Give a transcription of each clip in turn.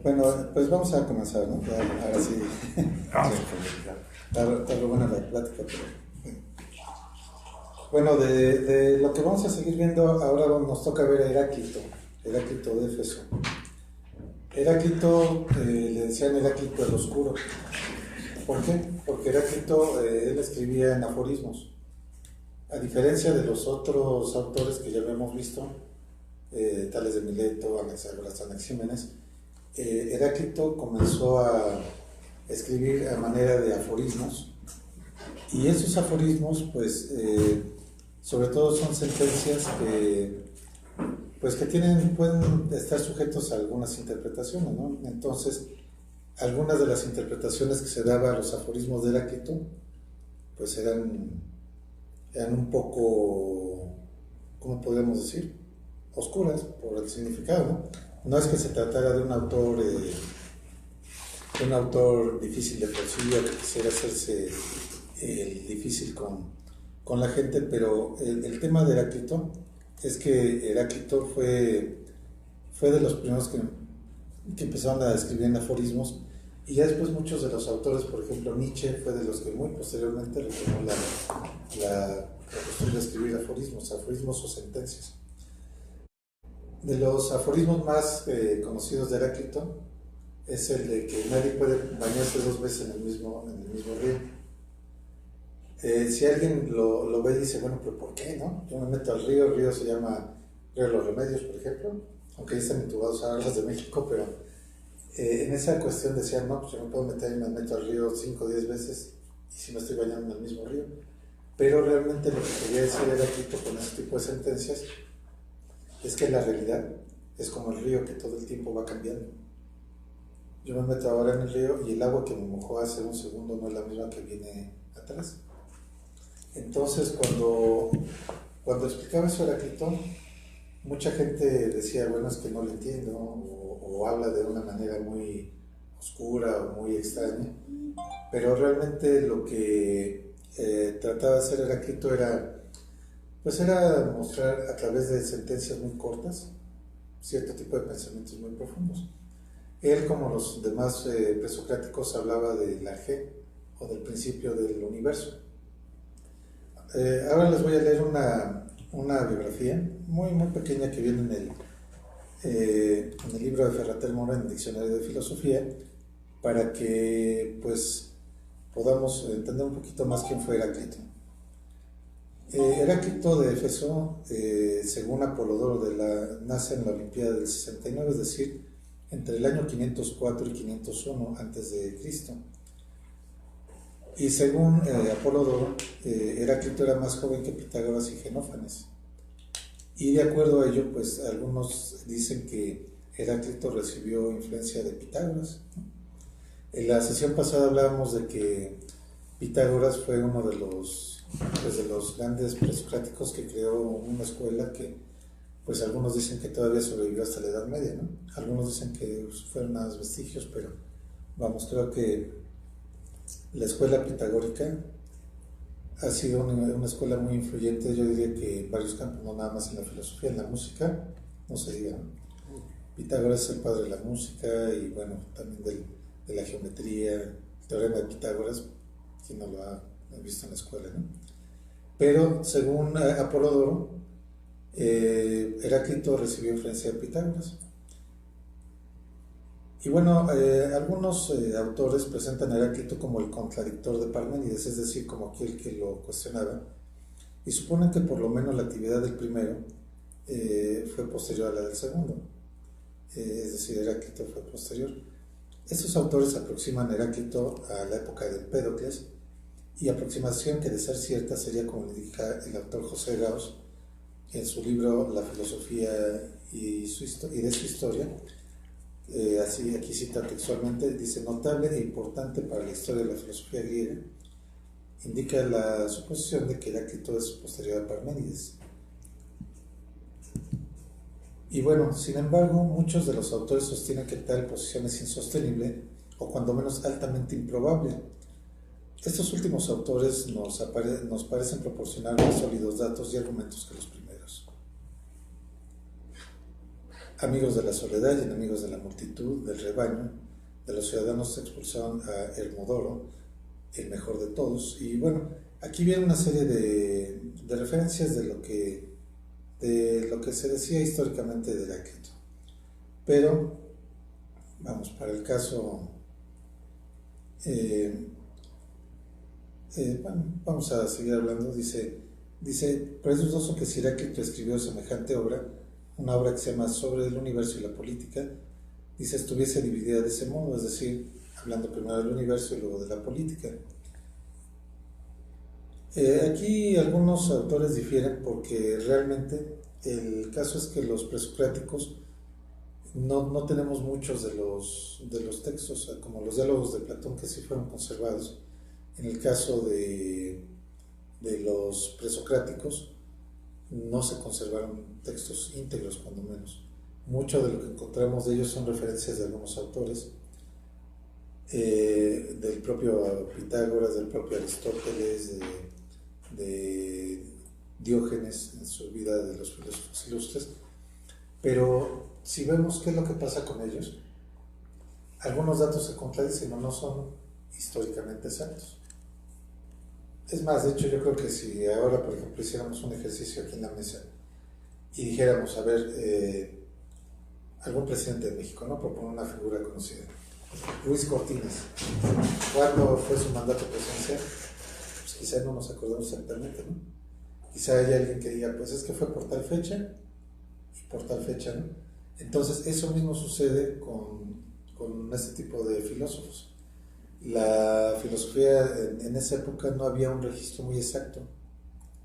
Bueno, pues vamos a comenzar, ¿no? Ahora sí. Vamos. Está buena la plática, pero bueno, de lo que vamos a seguir viendo, ahora nos toca ver a Heráclito, Heráclito de Éfeso. Heráclito, le decían Heráclito el Oscuro. ¿Por qué? Porque Heráclito, él escribía en aforismos. A diferencia de los otros autores que ya habíamos visto, tales de Mileto, Anaxágoras, Anaxímenes, Heráclito comenzó a escribir a manera de aforismos, y esos aforismos, pues, sobre todo son sentencias que, pues, que pueden estar sujetos a algunas interpretaciones, ¿no? Entonces, algunas de las interpretaciones que se daban a los aforismos de Heráclito, pues eran un poco, ¿cómo podríamos decir? Oscuras por el significado, ¿no? No es que se tratara de un autor difícil de percibir o que quisiera hacerse difícil con la gente, pero el tema de Heráclito es que Heráclito fue de los primeros que empezaron a escribir en aforismos, y ya después muchos de los autores, por ejemplo Nietzsche, fue de los que muy posteriormente retomó la costumbre de escribir aforismos o sentencias. De los aforismos más conocidos de Heráclito es el de que nadie puede bañarse dos veces en el mismo río. Si alguien lo ve y dice, bueno, pero ¿por qué, no? Yo me meto al río, el río se llama Río de los Remedios, por ejemplo, aunque ya están intubados ahora los de México, pero en esa cuestión decían, no, pues yo me puedo meter y me meto al río 5 o 10 veces y si me estoy bañando en el mismo río. Pero realmente lo que quería decir Heráclito con ese tipo de sentencias es que la realidad es como el río, que todo el tiempo va cambiando. Yo me meto ahora en el río y el agua que me mojó hace un segundo no es la misma que viene atrás. Entonces, cuando explicaba eso Heráclito, mucha gente decía, bueno, es que no lo entiendo, o habla de una manera muy oscura o muy extraña, pero realmente lo que trataba de hacer Heráclito era mostrar a través de sentencias muy cortas cierto tipo de pensamientos muy profundos. Él, como los demás presocráticos, hablaba de la G, o del principio del universo. Ahora les voy a leer una biografía muy pequeña que viene en el libro de Ferrater Mora, en el Diccionario de Filosofía, para que pues podamos entender un poquito más quién fue Heráclito. Heráclito de Éfeso, según Apolodoro, nace en la Olimpiada del 69, es decir, entre el año 504 y 501 a.C. Y según Apolodoro, Heráclito era más joven que Pitágoras y Genófanes. Y de acuerdo a ello, pues algunos dicen que Heráclito recibió influencia de Pitágoras, ¿no? En la sesión pasada hablábamos de que Pitágoras fue uno de los grandes presocráticos que creó una escuela que, pues algunos dicen que todavía sobrevivió hasta la Edad Media, ¿no? Algunos dicen que fueron más vestigios, pero vamos, creo que la escuela pitagórica ha sido una escuela muy influyente, yo diría que en varios campos, no nada más en la filosofía, en la música, no se diga, ¿no? Pitágoras es el padre de la música y bueno, también de la geometría, el teorema de Pitágoras, quien no lo ha visto en la escuela, ¿no? Pero según Apolodoro, Heráclito recibió influencia de Pitágoras. Y bueno, algunos autores presentan a Heráclito como el contradictor de Parménides, es decir, como aquel que lo cuestionaba, y suponen que por lo menos la actividad del primero fue posterior a la del segundo, es decir, Heráclito fue posterior. Estos autores aproximan a Heráclito a la época de Empédocles, y aproximación que de ser cierta sería, como le indica el autor José Gauss en su libro La filosofía y de su historia. Así, aquí cita textualmente, dice: notable e importante para la historia de la filosofía griega, indica la suposición de que Heráclito es posterior a Parménides. Y bueno, sin embargo, muchos de los autores sostienen que tal posición es insostenible, o cuando menos altamente improbable. Estos últimos autores nos parecen proporcionar más sólidos datos y argumentos que los primeros. amigos de la soledad y enemigos de la multitud, del rebaño, de los ciudadanos expulsaron a Hermodoro, el mejor de todos. Y bueno, aquí viene una serie de referencias de lo que se decía históricamente de Heráclito. Pero, vamos, para el caso, bueno, vamos a seguir hablando. Dice, pero es dudoso que si Heráclito escribió semejante obra, una obra que se llama Sobre el universo y la política, dice, estuviese dividida de ese modo, es decir, hablando primero del universo y luego de la política. Aquí algunos autores difieren porque realmente el caso es que los presocráticos no tenemos muchos de los textos, como los diálogos de Platón, que sí fueron conservados. En el caso de los presocráticos no se conservaron textos íntegros, cuando menos. Mucho de lo que encontramos de ellos son referencias de algunos autores, del propio Pitágoras, del propio Aristóteles, de Diógenes en su vida de los filósofos ilustres. Pero si vemos qué es lo que pasa con ellos, algunos datos se contradicen o no son históricamente exactos. Es más, de hecho, yo creo que si ahora, por ejemplo, hiciéramos un ejercicio aquí en la mesa y dijéramos, a ver, algún presidente de México, ¿no? Propone una figura conocida. Ruiz Cortines. ¿Cuándo fue su mandato presidencial? Pues quizá no nos acordamos exactamente, ¿no? Quizá haya alguien que diga, pues es que fue por tal fecha y por tal fecha, ¿no? Entonces, eso mismo sucede con este tipo de filósofos. La filosofía en esa época no había un registro muy exacto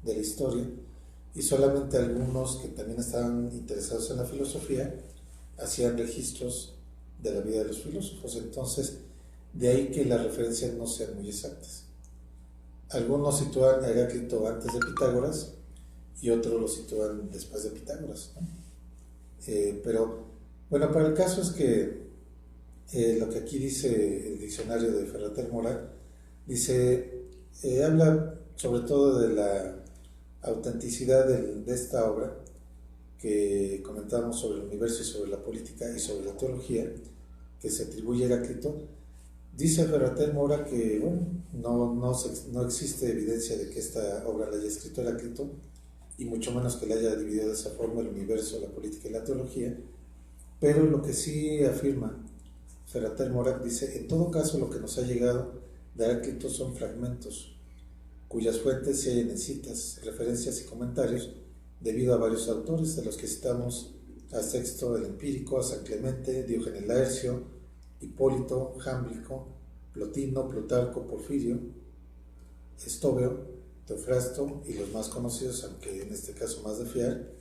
de la historia y solamente algunos que también estaban interesados en la filosofía hacían registros de la vida de los filósofos. Entonces, de ahí que las referencias no sean muy exactas. Algunos sitúan a Heráclito antes de Pitágoras y otros lo sitúan después de Pitágoras, ¿no? Pero bueno, para el caso es que lo que aquí dice el diccionario de Ferrater Mora, dice, habla sobre todo de la autenticidad de esta obra que comentamos sobre el universo y sobre la política y sobre la teología que se atribuye a Heráclito. Dice Ferrater Mora que bueno, no existe evidencia de que esta obra la haya escrito Heráclito y mucho menos que la haya dividido de esa forma el universo, la política y la teología, pero lo que sí afirma Ferrater Mora, dice, en todo caso lo que nos ha llegado de Heráclito son fragmentos cuyas fuentes se hallan en citas, referencias y comentarios debido a varios autores, de los que citamos a Sexto el Empírico, a San Clemente, Diógenes Laercio, Hipólito, Jámblico, Plotino, Plutarco, Porfirio, Estoveo, Teofrasto y los más conocidos, aunque en este caso más de fiar,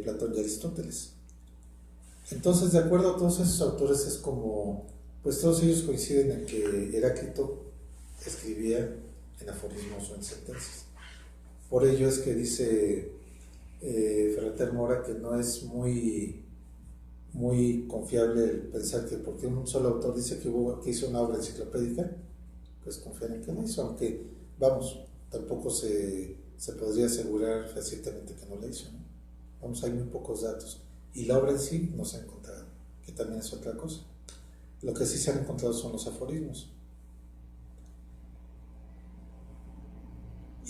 Platón y Aristóteles. Entonces, de acuerdo a todos esos autores, es como, pues todos ellos coinciden en que Heráclito escribía en aforismos o en sentencias. Por ello es que dice Ferrater Mora que no es muy confiable el pensar que porque un solo autor dice que hizo una obra enciclopédica, pues confiar en que no hizo, aunque, vamos, tampoco se podría asegurar fehacientemente que no la hizo, ¿no? Vamos, hay muy pocos datos. Y la obra en sí no se ha encontrado, que también es otra cosa. Lo que sí se han encontrado son los aforismos.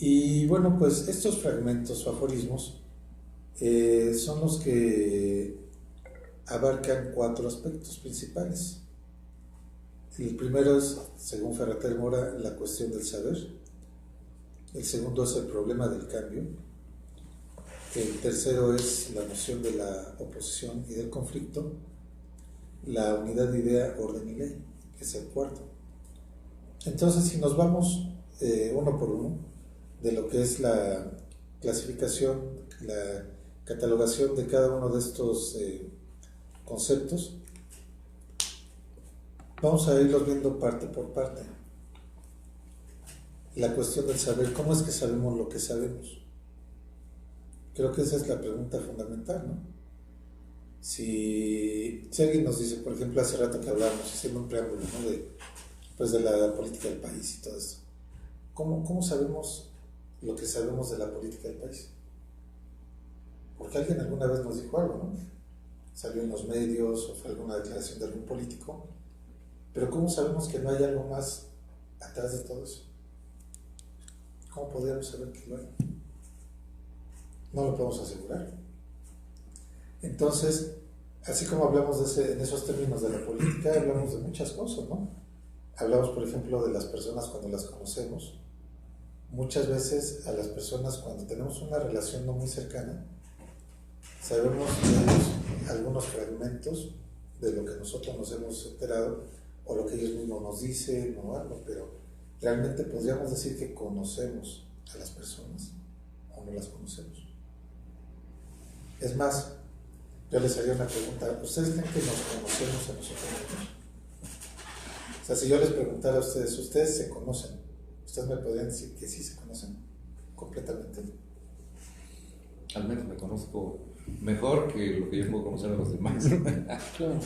Y bueno, pues estos fragmentos o aforismos son los que abarcan 4 aspectos principales. El primero es, según Ferrater Mora, la cuestión del saber. El segundo es el problema del cambio. El tercero es la noción de la oposición y del conflicto. La unidad de idea, orden y ley, que es el cuarto. Entonces, si nos vamos uno por uno, de lo que es la clasificación, la catalogación de cada uno de estos conceptos, vamos a irlos viendo parte por parte. La cuestión del saber, ¿cómo es que sabemos lo que sabemos? Creo que esa es la pregunta fundamental, ¿no? Si alguien nos dice, por ejemplo, hace rato que hablábamos, haciendo un preámbulo, ¿no? de la política del país y todo esto, ¿cómo sabemos lo que sabemos de la política del país? Porque alguien alguna vez nos dijo algo, ¿no? salió en los medios o fue alguna declaración de algún político, pero ¿cómo sabemos que no hay algo más atrás de todo eso? ¿Cómo podríamos saber que lo hay? No lo podemos asegurar. Entonces, así como hablamos en esos términos de la política, hablamos de muchas cosas, ¿no? Hablamos, por ejemplo, de las personas cuando las conocemos. Muchas veces a las personas, cuando tenemos una relación no muy cercana, sabemos de ellos algunos fragmentos de lo que nosotros nos hemos enterado o lo que ellos mismos nos dicen o algo, pero realmente podríamos decir que conocemos a las personas o no las conocemos. Es más, yo les haría una pregunta: ¿ustedes creen que nos conocemos a nosotros mismos? O sea, si yo les preguntara a ustedes, ¿ustedes se conocen? ¿Ustedes me podrían decir que sí se conocen completamente? Al menos me conozco mejor que lo que yo puedo conocer a los demás. Claro.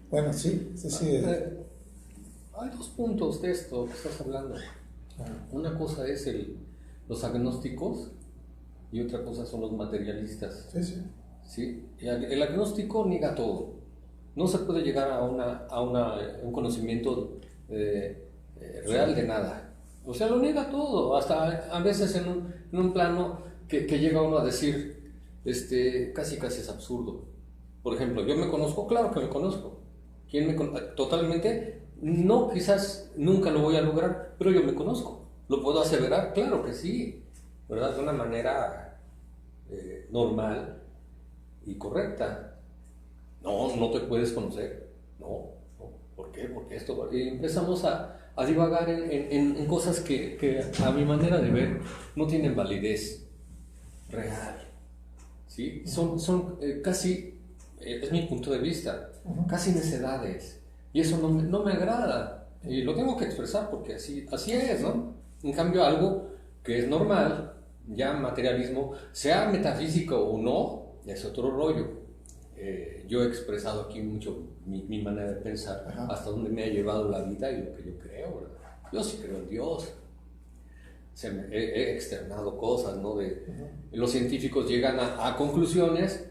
Bueno, sí. Hay dos puntos de esto que estás hablando. Una cosa es los agnósticos y otra cosa son los materialistas. ¿Sí? El agnóstico niega todo. No se puede llegar a un conocimiento real de nada. O sea, lo niega todo. Hasta a veces en un plano que llega uno a decir, casi es absurdo. Por ejemplo, ¿yo me conozco? Claro que me conozco. ¿Quién me conoce? Totalmente. No, quizás nunca lo voy a lograr, pero yo me conozco. ¿Lo puedo aseverar? Claro que sí, ¿verdad? De una manera normal y correcta. No te puedes conocer. No. ¿Por qué? Porque esto... Y empezamos a divagar en cosas que a mi manera de ver no tienen validez real. ¿Sí? Son casi, es mi punto de vista, casi necedades. Y eso no me agrada. Y lo tengo que expresar porque así es, ¿no? En cambio, algo que es normal, ya materialismo, sea metafísico o no, es otro rollo. Yo he expresado aquí mucho mi manera de pensar, hasta dónde me ha llevado la vida y lo que yo creo, ¿verdad? Yo sí creo en Dios. He externado cosas, ¿no? Los científicos llegan a conclusiones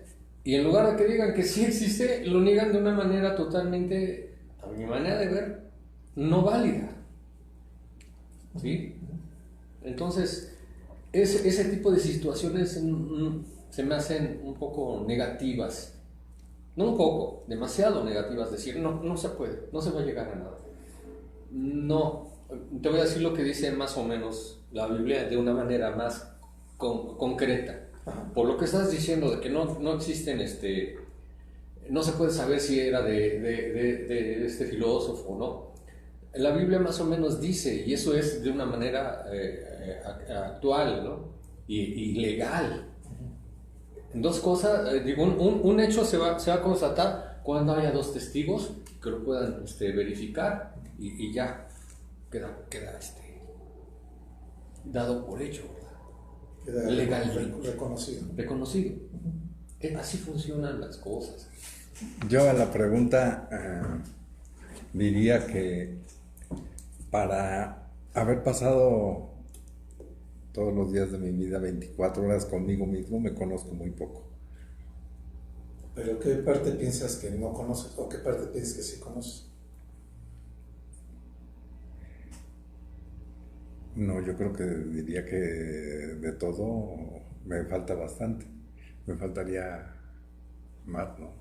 y en lugar de que digan que sí existe, lo niegan de una manera totalmente, a mi manera de ver, no válida. ¿Sí? Entonces, ese tipo de situaciones se me hacen un poco negativas. No un poco, demasiado negativas. Decir, no se puede, no se va a llegar a nada. No, te voy a decir lo que dice más o menos la Biblia de una manera más concreta. Por lo que estás diciendo de que no existen, no se puede saber si era de este filósofo o no. La Biblia más o menos dice, y eso es de una manera actual, ¿no? y legal. Dos cosas, digo, un hecho se va a constatar cuando haya dos testigos que lo puedan verificar y ya queda dado por hecho, ¿verdad? Queda legalmente reconocido. Así funcionan las cosas. Yo a la pregunta diría que para haber pasado todos los días de mi vida 24 horas conmigo mismo, me conozco muy poco. ¿Pero qué parte piensas que no conoces o qué parte piensas que sí conoces? No, yo creo que diría que de todo me falta bastante. Me faltaría más, ¿no?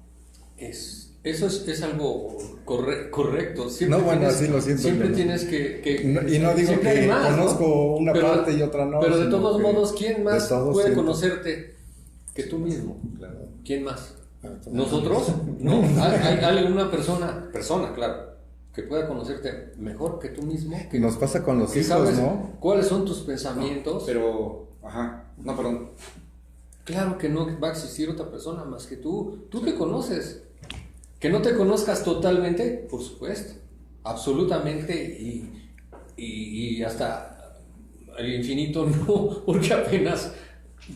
Eso es algo correcto. Siempre no, bueno, así lo siento. Siempre tienes que y no digo que más, conozco, ¿no? Una parte y otra no. Pero de todos modos, ¿quién más puede conocerte que tú mismo? Claro. ¿Quién más? ¿Nosotros? No. Hay alguna persona, claro, que pueda conocerte mejor que tú mismo. Que nos pasa con los hijos, sabes, ¿no? ¿Cuáles son tus pensamientos? Perdón. Claro que no va a existir otra persona más que tú. Tú te conoces. Que no te conozcas totalmente, por supuesto, absolutamente, y hasta el infinito no, porque apenas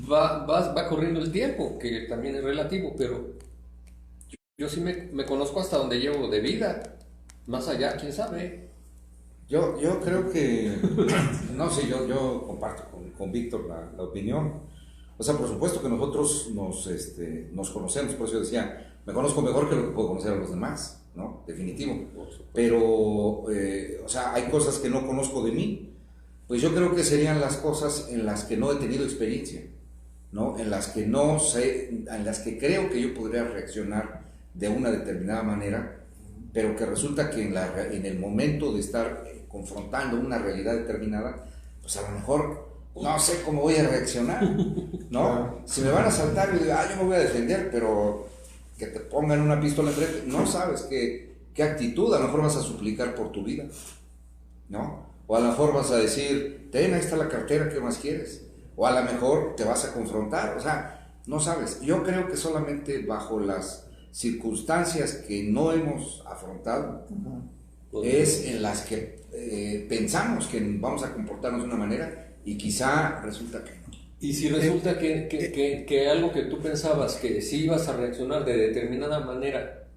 va corriendo el tiempo, que también es relativo, pero yo sí me conozco hasta donde llevo de vida, más allá, quién sabe. Yo creo que, no sé, yo comparto con Víctor la opinión. O sea, por supuesto que nosotros nos conocemos, por eso yo decía, Me conozco mejor que lo que puedo conocer a los demás, ¿no? Definitivo. Pero, o sea, hay cosas que no conozco de mí. Pues yo creo que serían las cosas en las que no he tenido experiencia, ¿no? En las que no sé, en las que creo que yo podría reaccionar de una determinada manera, pero que resulta que en el momento de estar confrontando una realidad determinada, pues a lo mejor no sé cómo voy a reaccionar, ¿no? Si me van a asaltar, yo digo, yo me voy a defender, pero que te pongan una pistola enfrente, no sabes qué actitud, a lo mejor vas a suplicar por tu vida, ¿no? O a lo mejor vas a decir, ahí está la cartera, ¿qué más quieres? O a lo mejor te vas a confrontar, o sea, no sabes. Yo creo que solamente bajo las circunstancias que no hemos afrontado, es en las que pensamos que vamos a comportarnos de una manera y quizá resulta que no. Y si resulta que algo que tú pensabas que sí ibas a reaccionar de determinada manera,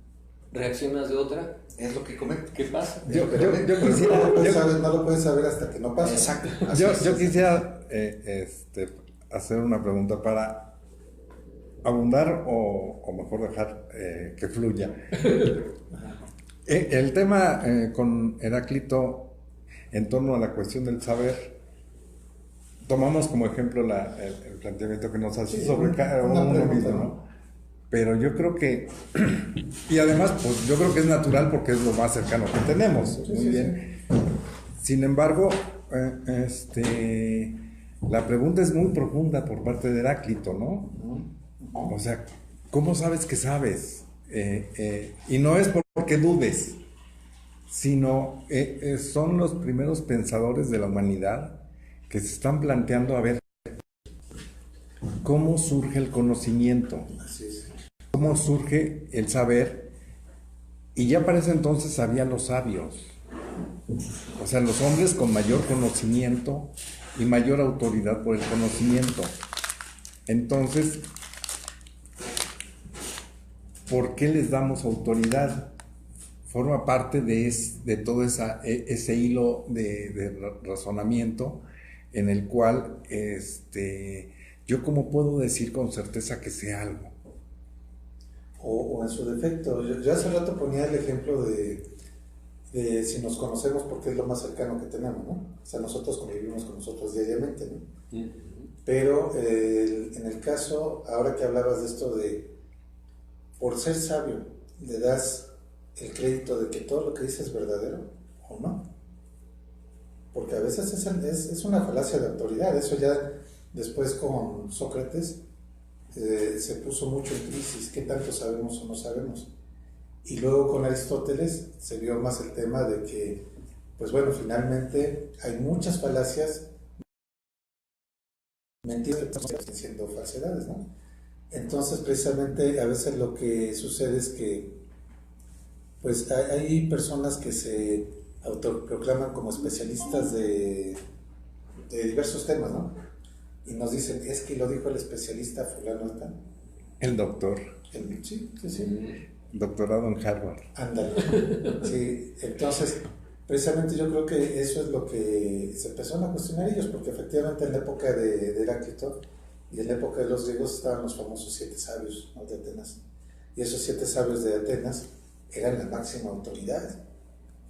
reaccionas de otra, es lo que comento. ¿Qué pasa? Yo quisiera... No lo puedes saber hasta que no pasa. Exacto. Yo quisiera hacer una pregunta para abundar o mejor dejar que fluya. El tema con Heráclito en torno a la cuestión del saber, tomamos como ejemplo el planteamiento que nos hace sobre uno mismo, ¿no? Pero yo creo que, y además, pues yo creo que es natural porque es lo más cercano que tenemos, muy bien. Sin embargo, la pregunta es muy profunda por parte de Heráclito, ¿no? O sea, ¿cómo sabes que sabes? Y no es porque dudes, sino son los primeros pensadores de la humanidad que se están planteando a ver cómo surge el conocimiento, cómo surge el saber, y ya para ese entonces había los sabios, o sea, los hombres con mayor conocimiento y mayor autoridad por el conocimiento. Entonces, ¿por qué les damos autoridad? Forma parte de todo ese hilo de razonamiento en el cual yo cómo puedo decir con certeza que sé algo. O en su defecto. Yo hace rato ponía el ejemplo de si nos conocemos porque es lo más cercano que tenemos, ¿no? O sea, nosotros convivimos con nosotros diariamente, ¿no? Pero en el caso, ahora que hablabas de esto de por ser sabio, le das el crédito de que todo lo que dices es verdadero o no. Porque a veces es una falacia de autoridad. Eso ya después con Sócrates se puso mucho en crisis, qué tanto sabemos o no sabemos. Y luego con Aristóteles se vio más el tema de que, pues bueno, finalmente hay muchas falacias, mentiras que están siendo falsedades, ¿no? Entonces, precisamente, a veces lo que sucede es que pues hay personas que se autoproclaman como especialistas de diversos temas, ¿no? Y nos dicen, es que lo dijo el especialista fulano tal. El doctor. Sí. Doctorado en Harvard. Ándale. Sí, entonces, precisamente yo creo que eso es lo que se empezaron a cuestionar ellos, porque efectivamente en la época de Heráclito y en la época de los griegos estaban los famosos 7 sabios, ¿no?, de Atenas. Y esos 7 sabios de Atenas eran la máxima autoridad.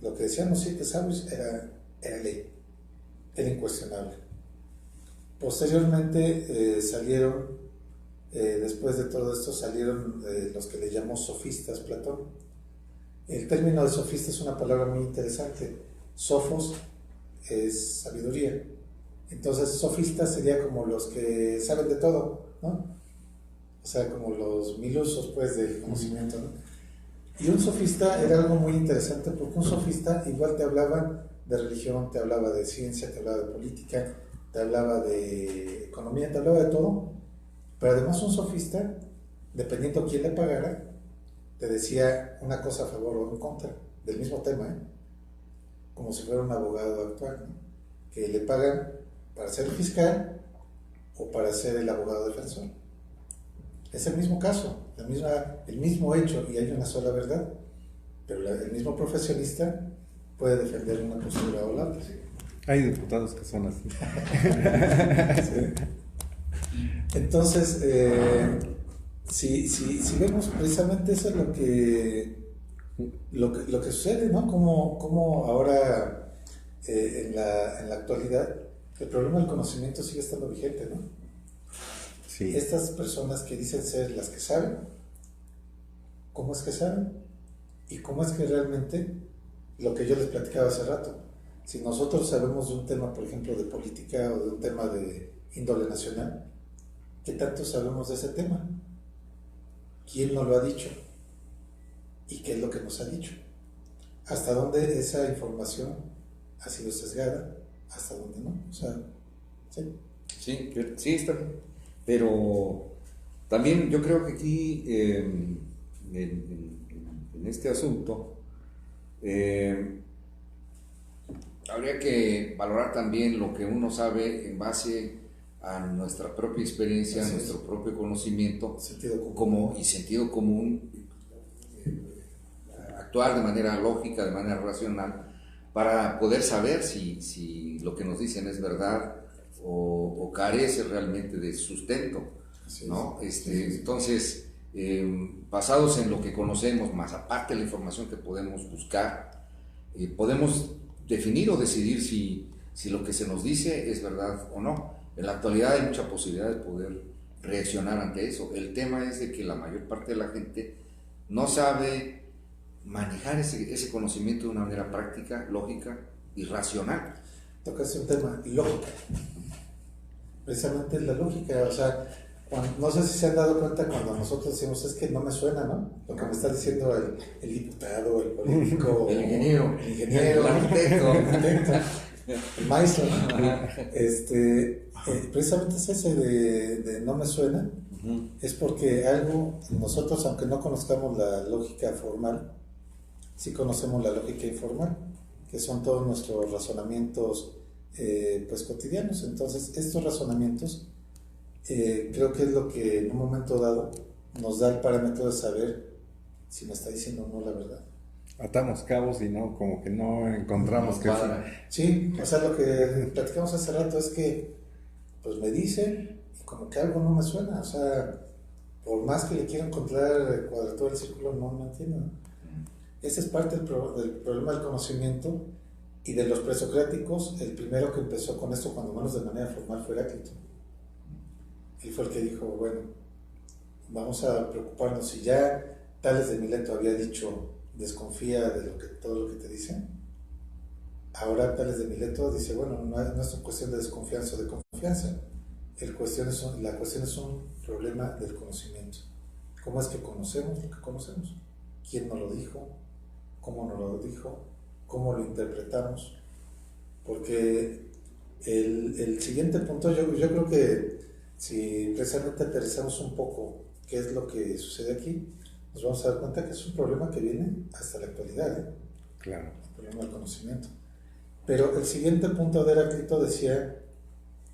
Lo que decían los 7 sabios era ley, era incuestionable. Posteriormente salieron, después de todo esto, salieron los que le llamó sofistas Platón. El término de sofista es una palabra muy interesante. Sofos es sabiduría. Entonces, sofistas sería como los que saben de todo, ¿no? O sea, como los milusos, pues, del conocimiento, ¿no? Y un sofista era algo muy interesante, porque un sofista igual te hablaba de religión, te hablaba de ciencia, te hablaba de política, te hablaba de economía, te hablaba de todo. Pero además un sofista, dependiendo quién le pagara, te decía una cosa a favor o en contra del mismo tema, ¿eh? Como si fuera un abogado actual, ¿no? Que le pagan para ser fiscal o para ser el abogado defensor. Es el mismo caso, el mismo hecho, y hay una sola verdad, pero el mismo profesionista puede defender una postura o la otra. Hay diputados que son así. Sí. Entonces, si vemos precisamente eso es lo que sucede, ¿no? Como ahora en la actualidad el problema del conocimiento sigue estando vigente, ¿no? Sí. Estas personas que dicen ser las que saben, ¿cómo es que saben? ¿Y cómo es que realmente lo que yo les platicaba hace rato? Si nosotros sabemos de un tema, por ejemplo, de política o de un tema de índole nacional, ¿qué tanto sabemos de ese tema? ¿Quién nos lo ha dicho? ¿Y qué es lo que nos ha dicho? ¿Hasta dónde esa información ha sido sesgada? ¿Hasta dónde no? O sea, sí. Sí, está bien. Pero también yo creo que aquí, en este asunto, habría que valorar también lo que uno sabe en base a nuestra propia experiencia, a nuestro propio conocimiento Sentido común. y sentido común, actuar de manera lógica, de manera racional, para poder saber si lo que nos dicen es verdad o carece realmente de sustento, ¿no? Entonces, basados en lo que conocemos, más aparte de la información que podemos buscar, podemos definir o decidir si lo que se nos dice es verdad o no. En la actualidad hay mucha posibilidad de poder reaccionar ante eso. El tema es de que la mayor parte de la gente no sabe manejar ese conocimiento de una manera práctica, lógica y racional. Tocaste un tema, lógica. Precisamente la lógica, o sea, no sé si se han dado cuenta cuando nosotros decimos, es que no me suena, ¿no? Lo que me está diciendo el diputado, el político, el ingeniero, el arquitecto, el maestro, ¿no? Precisamente es ese de no me suena, es porque algo, nosotros aunque no conozcamos la lógica formal, sí conocemos la lógica informal, que son todos nuestros razonamientos pues cotidianos. Entonces estos razonamientos creo que es lo que en un momento dado nos da el parámetro de saber si me está diciendo o no la verdad. Atamos cabos y no, como que no encontramos que sí, o sea, lo que platicamos hace rato es que pues me dice y como que algo no me suena, o sea, por más que le quiera encontrar cuadratura del círculo, no entiendo, ¿no? Ese es parte del problema del conocimiento y de los presocráticos. El primero que empezó con esto, cuando menos de manera formal, fue Heráclito. Él fue el que dijo, bueno, vamos a preocuparnos. Si ya Tales de Mileto había dicho, desconfía de todo lo que te dicen, ahora Tales de Mileto dice, bueno, no es una cuestión de desconfianza o de confianza. La cuestión es un problema del conocimiento. ¿Cómo es que conocemos lo que conocemos? ¿Quién nos lo dijo? ¿Cómo nos lo dijo? ¿Cómo lo interpretamos? Porque el siguiente punto, yo creo que si precisamente aterrizamos un poco qué es lo que sucede aquí, nos vamos a dar cuenta que es un problema que viene hasta la actualidad, ¿eh? Claro. El problema del conocimiento. Pero el siguiente punto de Heráclito decía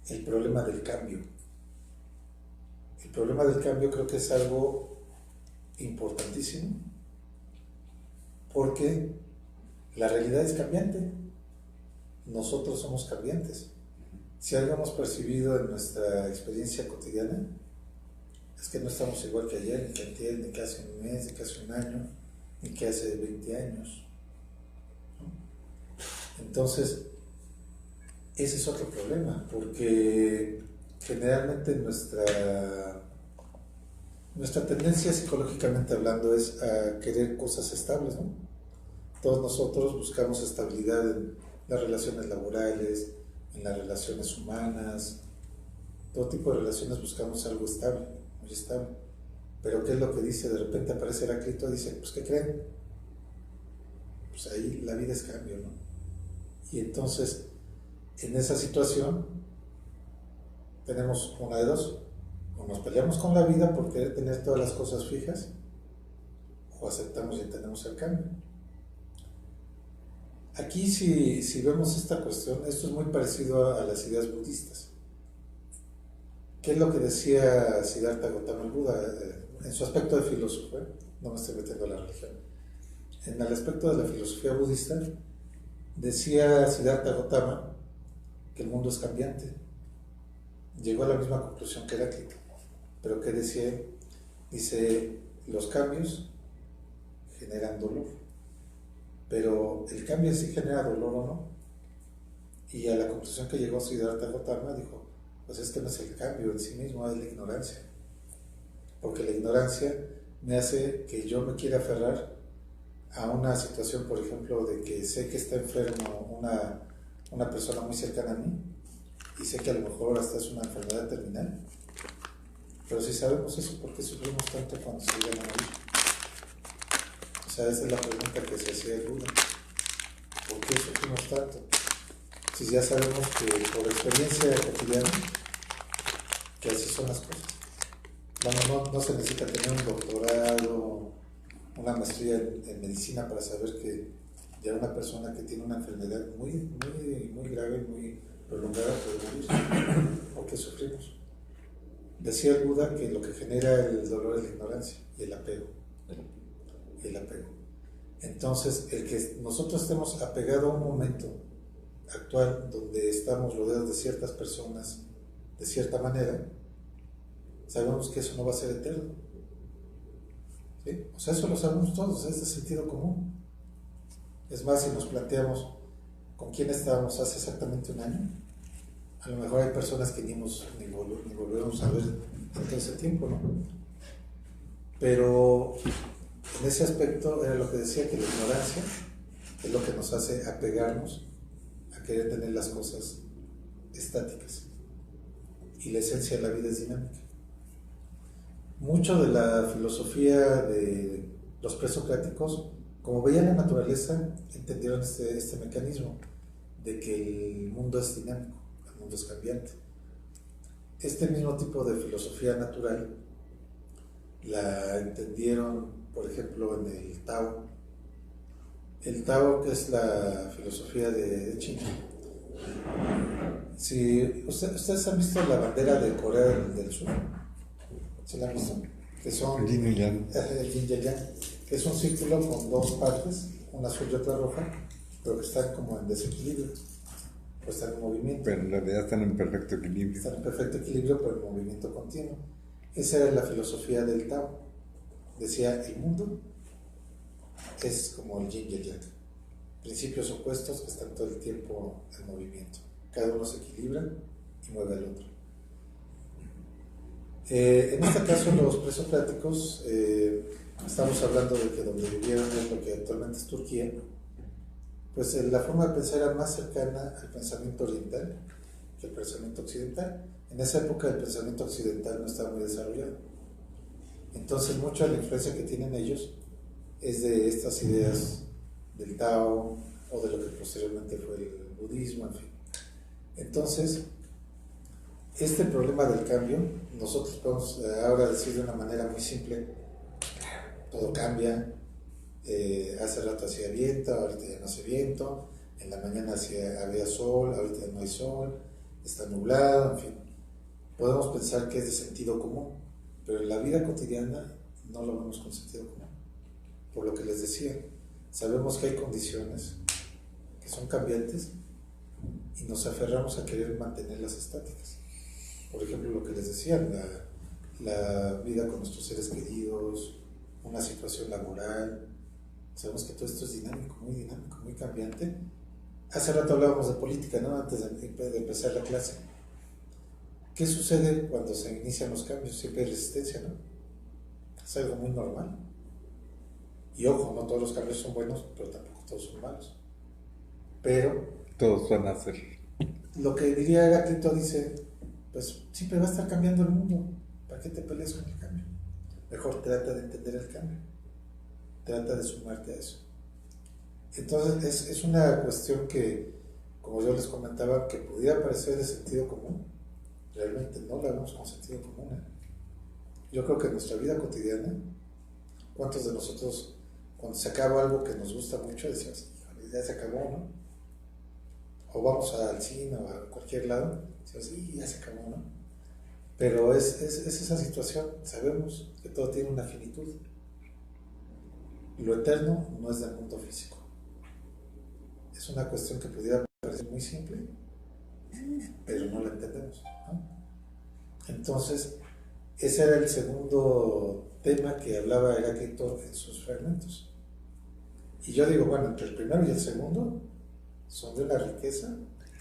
el problema del cambio. El problema del cambio creo que es algo importantísimo, porque la realidad es cambiante. Nosotros somos cambiantes. Si algo hemos percibido en nuestra experiencia cotidiana, es que no estamos igual que ayer, ni que antier, ni que hace un mes, ni que hace un año, ni que hace 20 años. Entonces, ese es otro problema, porque generalmente nuestra tendencia, psicológicamente hablando, es a querer cosas estables, ¿no? Todos nosotros buscamos estabilidad en las relaciones laborales, en las relaciones humanas, todo tipo de relaciones buscamos algo estable, muy estable. Pero ¿qué es lo que dice? De repente aparece Heráclito y dice, pues ¿qué creen? Pues ahí la vida es cambio, ¿no? Y entonces, en esa situación, tenemos una de dos: o nos peleamos con la vida por querer tener todas las cosas fijas, o aceptamos y entendemos el cambio. Aquí si vemos esta cuestión, esto es muy parecido a las ideas budistas. ¿Qué es lo que decía Siddhartha Gautama el Buda en su aspecto de filósofo? No me estoy metiendo a la religión. En el aspecto de la filosofía budista, decía Siddhartha Gautama que el mundo es cambiante. Llegó a la misma conclusión que Heráclito. Pero ¿qué decía? Dice, los cambios generan dolor, pero el cambio sí genera dolor o no. Y a la conclusión que llegó Siddhartha Gautama dijo, pues es que no es el cambio en sí mismo, es la ignorancia. Porque la ignorancia me hace que yo me quiera aferrar a una situación, por ejemplo, de que sé que está enfermo una persona muy cercana a mí, y sé que a lo mejor hasta es una enfermedad terminal. Pero si sabemos eso, ¿por qué sufrimos tanto cuando se llegan a morir? O sea, esa es la pregunta que se hacía el Buda. ¿Por qué sufrimos tanto? Si ya sabemos que por experiencia cotidiana, que así son las cosas. No se necesita tener un doctorado, una maestría en medicina para saber que ya una persona que tiene una enfermedad muy grave, muy prolongada, puede morir. ¿Por qué sufrimos? Decía el Buda que lo que genera el dolor es la ignorancia y el apego. Entonces, el que nosotros estemos apegados a un momento actual donde estamos rodeados de ciertas personas de cierta manera, sabemos que eso no va a ser eterno. ¿Sí? O sea, eso lo sabemos todos, es de sentido común. Es más, si nos planteamos con quién estábamos hace exactamente un año, a lo mejor hay personas que ni volvemos a ver en todo ese tiempo, ¿no? Pero en ese aspecto era lo que decía, que la ignorancia es lo que nos hace apegarnos a querer tener las cosas estáticas. Y la esencia de la vida es dinámica. Mucho de la filosofía de los presocráticos, como veían la naturaleza, entendieron este mecanismo de que el mundo es dinámico, el mundo es cambiante. Este mismo tipo de filosofía natural la entendieron, por ejemplo, en el Tao. El Tao, que es la filosofía de China. Si ustedes han visto la bandera de Corea del Sur, ¿se la han visto? Que son Yin y Yang. El Yin y el Yang, que es un círculo con dos partes, una azul y otra roja, pero que están como en desequilibrio, pues están en movimiento. Pero en realidad están en perfecto equilibrio. Están en perfecto equilibrio, pero en movimiento continuo. Esa era la filosofía del Tao. Decía, el mundo es como el Yin y el Yang, principios opuestos que están todo el tiempo en movimiento. Cada uno se equilibra y mueve al otro. En este caso, los presocráticos, estamos hablando de que donde vivieron es lo que actualmente es Turquía, pues la forma de pensar era más cercana al pensamiento oriental que al pensamiento occidental. En esa época el pensamiento occidental no estaba muy desarrollado. Entonces, mucha de la influencia que tienen ellos es de estas ideas del Tao o de lo que posteriormente fue el budismo, en fin. Entonces, este problema del cambio, nosotros podemos ahora decir de una manera muy simple, todo cambia, hace rato hacía viento, ahorita ya no hace viento, en la mañana había sol, ahorita ya no hay sol, está nublado, en fin. Podemos pensar que es de sentido común, pero en la vida cotidiana no lo vemos con sentido común. Por lo que les decía, sabemos que hay condiciones que son cambiantes y nos aferramos a querer mantenerlas estáticas. Por ejemplo, lo que les decía, la vida con nuestros seres queridos, una situación laboral. Sabemos que todo esto es dinámico, muy cambiante. Hace rato hablábamos de política, ¿no? Antes de empezar la clase. ¿Qué sucede cuando se inician los cambios? Siempre hay resistencia, ¿no? Es algo muy normal. Y ojo, no todos los cambios son buenos, pero tampoco todos son malos. Pero Todos van a ser. lo que diría Heráclito dice, pues siempre va a estar cambiando el mundo. ¿Para qué te peleas con el cambio? Mejor trata de entender el cambio. Trata de sumarte a eso. Entonces es una cuestión que, como yo les comentaba, que pudiera parecer de sentido común. Realmente no la vemos con sentido común, ¿eh? Yo creo que en nuestra vida cotidiana, ¿cuántos de nosotros, cuando se acaba algo que nos gusta mucho, decimos, ya se acabó, ¿no? O vamos al cine o a cualquier lado, decimos, sí, ya se acabó, ¿no? Pero es esa situación, sabemos que todo tiene una finitud. Lo eterno no es del mundo físico. Es una cuestión que pudiera parecer muy simple, pero no la entendemos, ¿no? Entonces, ese era el segundo tema que hablaba Heráclito en sus fragmentos. Y yo digo, bueno, entre el primero y el segundo son de una riqueza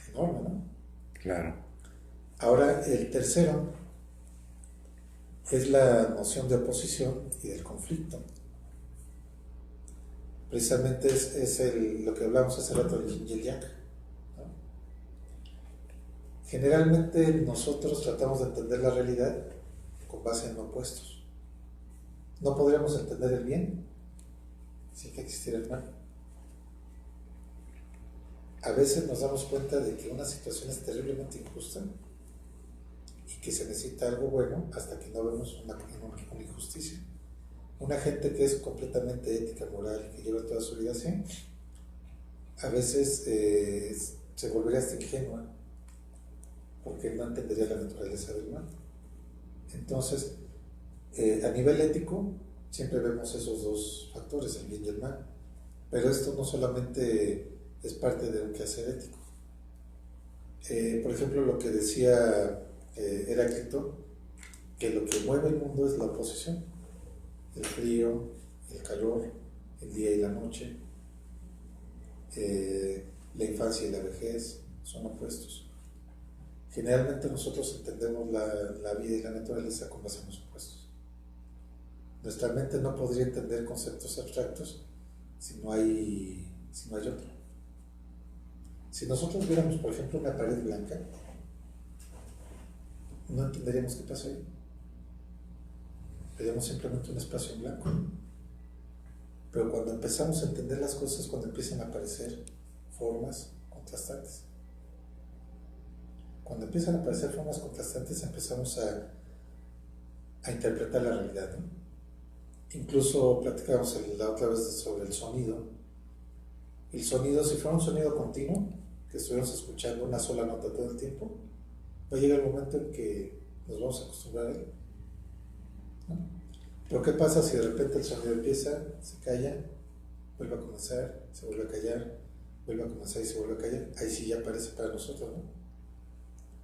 enorme, ¿no? Claro. Ahora, el tercero es la noción de oposición y del conflicto. Precisamente lo que hablamos hace rato del yin y el yang, ¿no? Generalmente nosotros tratamos de entender la realidad con base en opuestos. No podríamos entender el bien sin que existiera el mal. A veces nos damos cuenta de que una situación es terriblemente injusta y que se necesita algo bueno hasta que no vemos una injusticia. Una gente que es completamente ética, moral, que lleva toda su vida así, a veces se volvería hasta ingenua porque no entendería la naturaleza del mal. Entonces, a nivel ético, siempre vemos esos dos factores, el bien y el mal, pero esto no solamente es parte de un quehacer ético. Por ejemplo, lo que decía Heráclito, que lo que mueve el mundo es la oposición, el frío, el calor, el día y la noche, la infancia y la vejez son opuestos. Generalmente nosotros entendemos la vida y la naturaleza con base en los opuestos. Nuestra mente no podría entender conceptos abstractos si no hay otro. Si nosotros viéramos, por ejemplo, una pared blanca, no entenderíamos qué pasa ahí. Veríamos simplemente un espacio en blanco. Pero cuando empezamos a entender las cosas, cuando empiezan a aparecer formas contrastantes. Cuando empiezan a aparecer formas contrastantes, empezamos a interpretar la realidad, ¿no? Incluso platicamos la otra vez sobre el sonido. El sonido, si fuera un sonido continuo, que estuviéramos escuchando una sola nota todo el tiempo, va a llegar el momento en que nos vamos a acostumbrar a él, ¿no? Pero ¿qué pasa si de repente el sonido empieza, se calla, vuelve a comenzar, se vuelve a callar, vuelve a comenzar y se vuelve a callar? Ahí sí ya aparece para nosotros, ¿no?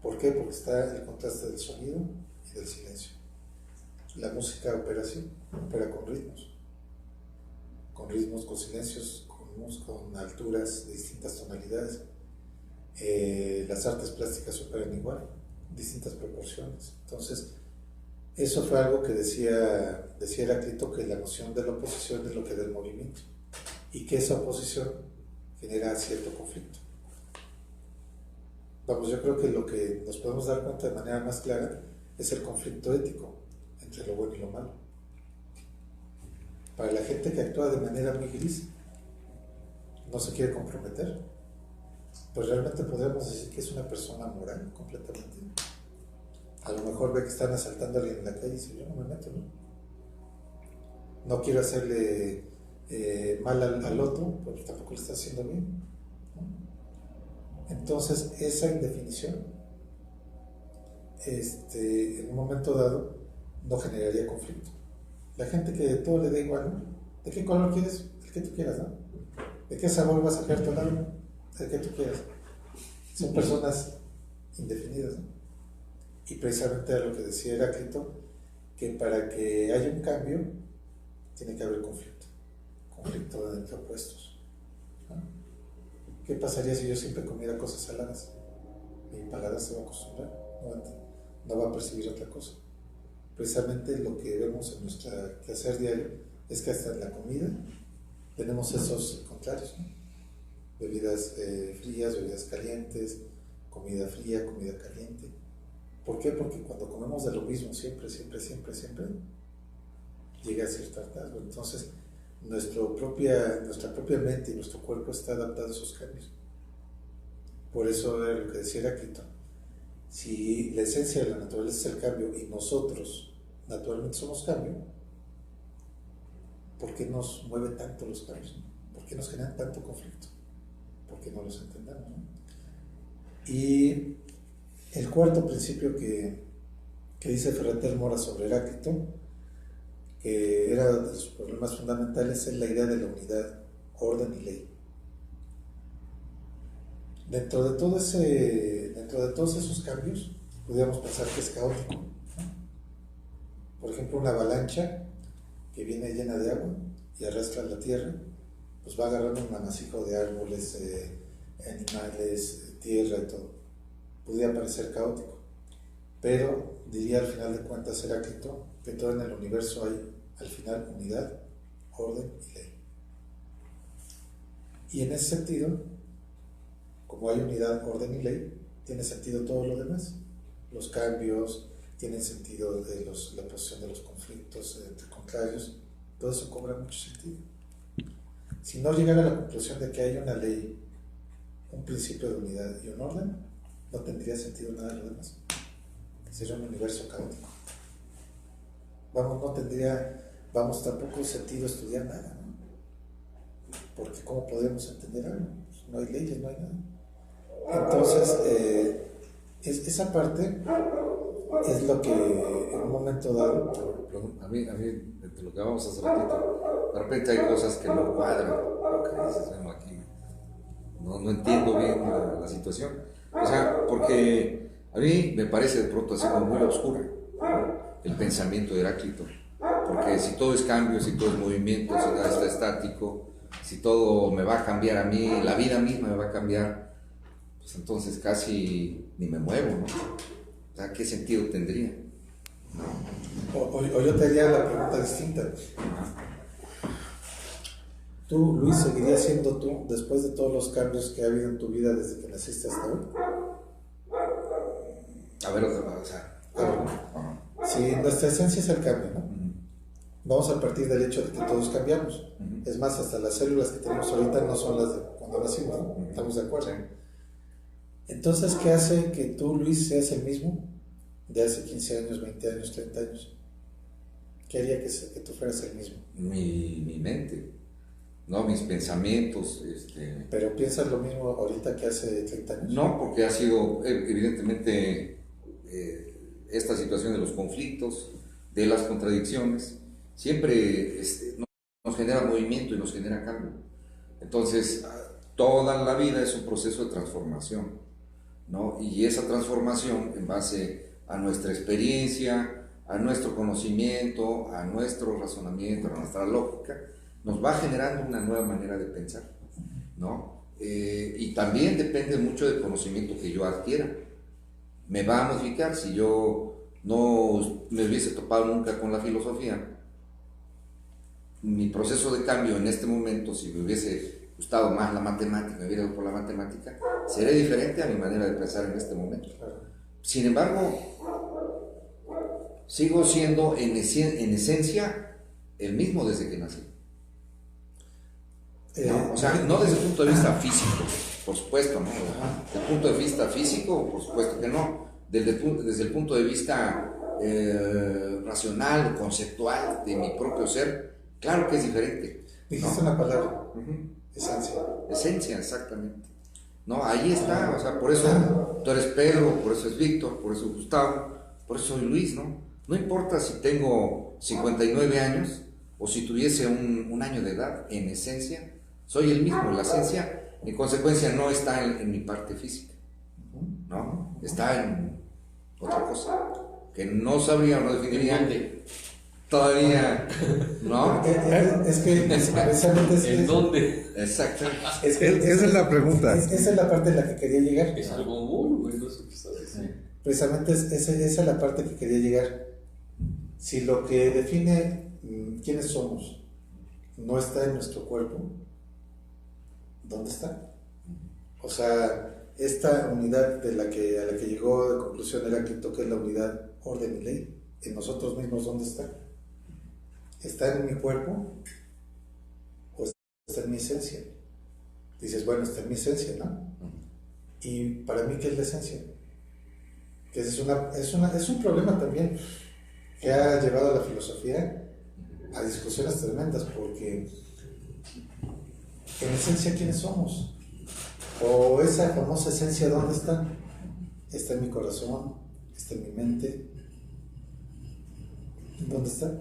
¿Por qué? Porque está el contraste del sonido y del silencio. La música opera así, opera con ritmos, con silencios, con alturas de distintas tonalidades. Las artes plásticas operan igual, distintas proporciones. Entonces, eso fue algo que decía Heráclito, que la noción de la oposición es lo que da el movimiento y que esa oposición genera cierto conflicto. Vamos, yo creo que lo que nos podemos dar cuenta de manera más clara es el conflicto ético entre lo bueno y lo malo. Para la gente que actúa de manera muy gris, no se quiere comprometer, pues realmente podríamos decir que es una persona moral completamente. A lo mejor ve que están asaltando a alguien en la calle y dice, yo no me meto, ¿no? No quiero hacerle mal al otro, pero tampoco le está haciendo bien, ¿no? Entonces, esa indefinición, en un momento dado, no generaría conflicto. La gente que todo le da igual, ¿no? ¿De qué color quieres? El que tú quieras, ¿no? ¿De qué sabor vas a sacar tu helado? El que tú quieras. Son personas indefinidas, ¿no? Y precisamente era lo que decía Heráclito, que para que haya un cambio, tiene que haber conflicto entre opuestos, ¿no? ¿Qué pasaría si yo siempre comiera cosas saladas? Mi paladar se va a acostumbrar, no va a percibir otra cosa. Precisamente lo que vemos en nuestro quehacer diario es que hasta en la comida tenemos esos contrarios, ¿no? Bebidas frías, bebidas calientes, comida fría, comida caliente. ¿Por qué? Porque cuando comemos de lo mismo siempre, llega a cierto hartazgo. Entonces, nuestra propia mente y nuestro cuerpo está adaptado a esos cambios. Por eso era lo que decía Heráclito. Si la esencia de la naturaleza es el cambio y nosotros naturalmente somos cambio, ¿por qué nos mueven tanto los cambios? ¿Por qué nos generan tanto conflicto? ¿Por qué no los entendamos, ¿no? Y el cuarto principio que dice Ferrer Mora sobre Heráclito, que era de los problemas fundamentales, es la idea de la unidad, orden y ley. Dentro de todos esos cambios, podríamos pensar que es caótico, ¿no? Por ejemplo, una avalancha que viene llena de agua y arrastra la tierra, pues va agarrando un amasijo de árboles, animales, tierra y todo. Podría parecer caótico, pero diría al final de cuentas Heráclito que todo en el universo hay al final unidad, orden y ley. Y en ese sentido, como hay unidad, orden y ley, tiene sentido todo lo demás. Los cambios, tienen sentido la posición de los conflictos entre contrarios, todo eso cobra mucho sentido. Si no llegara a la conclusión de que hay una ley, un principio de unidad y un orden, no tendría sentido nada de lo demás. Sería un universo caótico. No tendría, tampoco sentido estudiar nada, ¿no? Porque ¿cómo podemos entender algo? Pues no hay leyes, no hay nada. Entonces, esa parte es lo que en un momento dado... A mí, de lo que vamos hace ratito, de repente hay cosas que no cuadran, lo que dices, bueno, aquí no entiendo bien la situación. O sea, porque a mí me parece de pronto así como muy oscura, ¿no? El pensamiento de Heráclito, porque si todo es cambio, si todo es movimiento, si nada está estático, si todo me va a cambiar a mí, la vida misma me va a cambiar, pues entonces casi ni me muevo, ¿no? O sea, ¿qué sentido tendría? O yo te haría la pregunta distinta. ¿Tú, Luis, seguirías siendo tú después de todos los cambios que ha habido en tu vida desde que naciste hasta hoy? A ver, o sea... Si nuestra esencia es el cambio, ¿no? Vamos a partir del hecho de que todos cambiamos. Es más, hasta las células que tenemos ahorita no son las de cuando nacimos, ¿no? ¿Estamos de acuerdo? Entonces, ¿qué hace que tú, Luis, seas el mismo de hace 15 años, 20 años, 30 años? ¿Qué haría que tú fueras el mismo? Mi mente, ¿no? Mis pensamientos. ¿Pero piensas lo mismo ahorita que hace 30 años? No, porque ha sido evidentemente esta situación de los conflictos, de las contradicciones, siempre nos genera movimiento y nos genera cambio. Entonces, toda la vida es un proceso de transformación, ¿no? Y esa transformación en base a nuestra experiencia, a nuestro conocimiento, a nuestro razonamiento, a nuestra lógica, nos va generando una nueva manera de pensar, ¿no? Y también depende mucho del conocimiento que yo adquiera. Me va a modificar. Si yo no me hubiese topado nunca con la filosofía, mi proceso de cambio en este momento, si me hubiese gustado más la matemática, me hubiera ido por la matemática, sería diferente a mi manera de pensar en este momento. Sin embargo, sigo siendo en esencia el mismo desde que nací. ¿No? O sea, no desde el punto de vista físico, por supuesto, ¿no? Desde el punto de vista físico, por supuesto que no. Desde el punto de vista racional, conceptual de mi propio ser, claro que es diferente. Dijiste una palabra, esencia. Esencia, exactamente. No, ahí está, o sea, por eso tú eres Pedro, por eso es Víctor, por eso es Gustavo, por eso soy Luis, ¿no? No importa si tengo 59 años o si tuviese un año de edad, en esencia, soy el mismo. La esencia, en consecuencia, no está en mi parte física, ¿no? Está en otra cosa, que no sabría o no definiría todavía, ¿no? Es que precisamente ¿En dónde? Exacto. Esa es la pregunta. Esa es la parte en la que quería llegar. Es algo muy bueno eso que estás diciendo. Precisamente esa es la parte que quería llegar. Si lo que define quiénes somos no está en nuestro cuerpo, ¿dónde está? O sea, esta unidad a la que llegó de conclusión Heráclito, que es la unidad, orden y ley, en nosotros mismos, ¿dónde está? ¿Está en mi cuerpo o está en mi esencia? Dices, bueno, está en mi esencia, ¿no? Y para mí, ¿qué es la esencia? Que es un problema también que ha llevado a la filosofía a discusiones tremendas, porque en esencia, ¿quiénes somos? O esa famosa esencia, ¿dónde está? Está en mi corazón, está en mi mente. ¿Dónde está?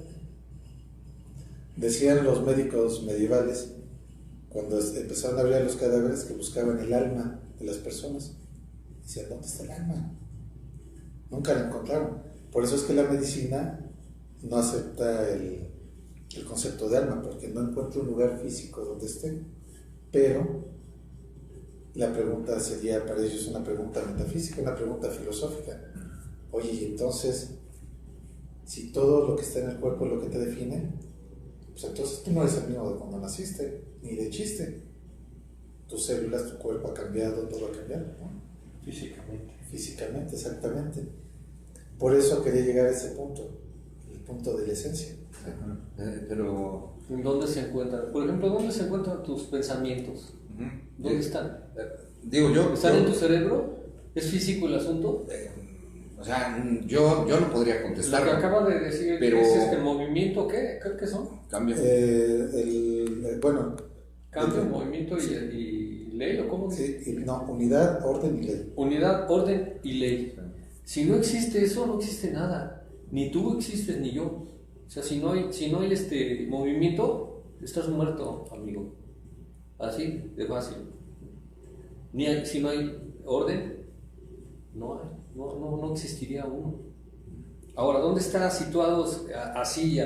Decían los médicos medievales, cuando empezaron a abrir los cadáveres, que buscaban el alma de las personas. Decían, ¿dónde está el alma? Nunca la encontraron. Por eso es que la medicina no acepta el concepto de alma, porque no encuentra un lugar físico donde esté, pero la pregunta sería para ellos una pregunta metafísica, una pregunta filosófica. Oye, y entonces, si todo lo que está en el cuerpo es lo que te define, pues entonces tú no eres el mismo de cuando naciste, ni de chiste. Tus células, tu cuerpo ha cambiado, todo ha cambiado, ¿no? Físicamente, exactamente. Por eso quería llegar a ese punto, el punto de la esencia. Pero... ¿En dónde se encuentran? Por ejemplo, ¿dónde se encuentran tus pensamientos? ¿Dónde están? Digo yo... ¿Están en tu cerebro? ¿Es físico el asunto? O sea, yo no podría contestar. Lo que acaba de decir, pero... ¿es el movimiento qué? ¿Qué son? Cambio. Bueno... Cambio, movimiento y ley, ¿o cómo dice? Sí, no, unidad, orden y ley. Unidad, orden y ley. Si no existe eso, no existe nada. Ni tú existes, ni yo. O sea, si no hay este movimiento, estás muerto, amigo. Así de fácil. Si no hay orden, no existiría uno. Ahora, ¿dónde están situados así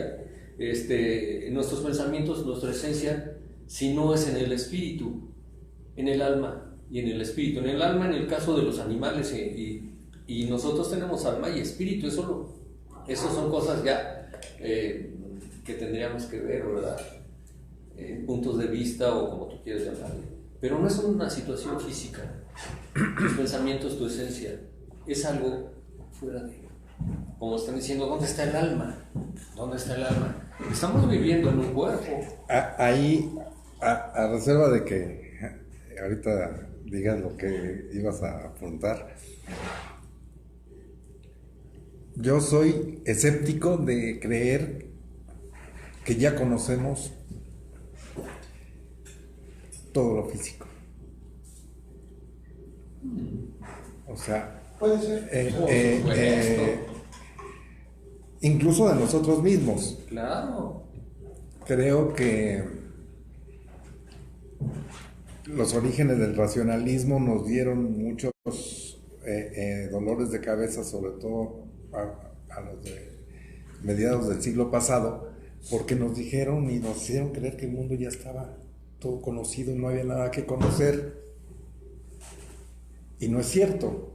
nuestros pensamientos, nuestra esencia, si no es en el espíritu, en el alma y en el espíritu? En el alma, en el caso de los animales, y nosotros tenemos alma y espíritu, eso son cosas ya que tendríamos que ver, ¿verdad? Puntos de vista o como tú quieras llamarle. Pero no es una situación física. Tus pensamientos, tu esencia, es algo fuera de... Como están diciendo, ¿dónde está el alma? ¿Dónde está el alma? Estamos viviendo en un cuerpo. Ahí, a reserva de que ahorita digas lo que ibas a apuntar, yo soy escéptico de creer que ya conocemos todo lo físico. O sea, puede ser. Incluso de nosotros mismos. Claro. Creo que los orígenes del racionalismo nos dieron muchos dolores de cabeza, sobre todo a los de mediados del siglo pasado, porque nos dijeron y nos hicieron creer que el mundo ya estaba todo conocido y no había nada que conocer. Y no es cierto.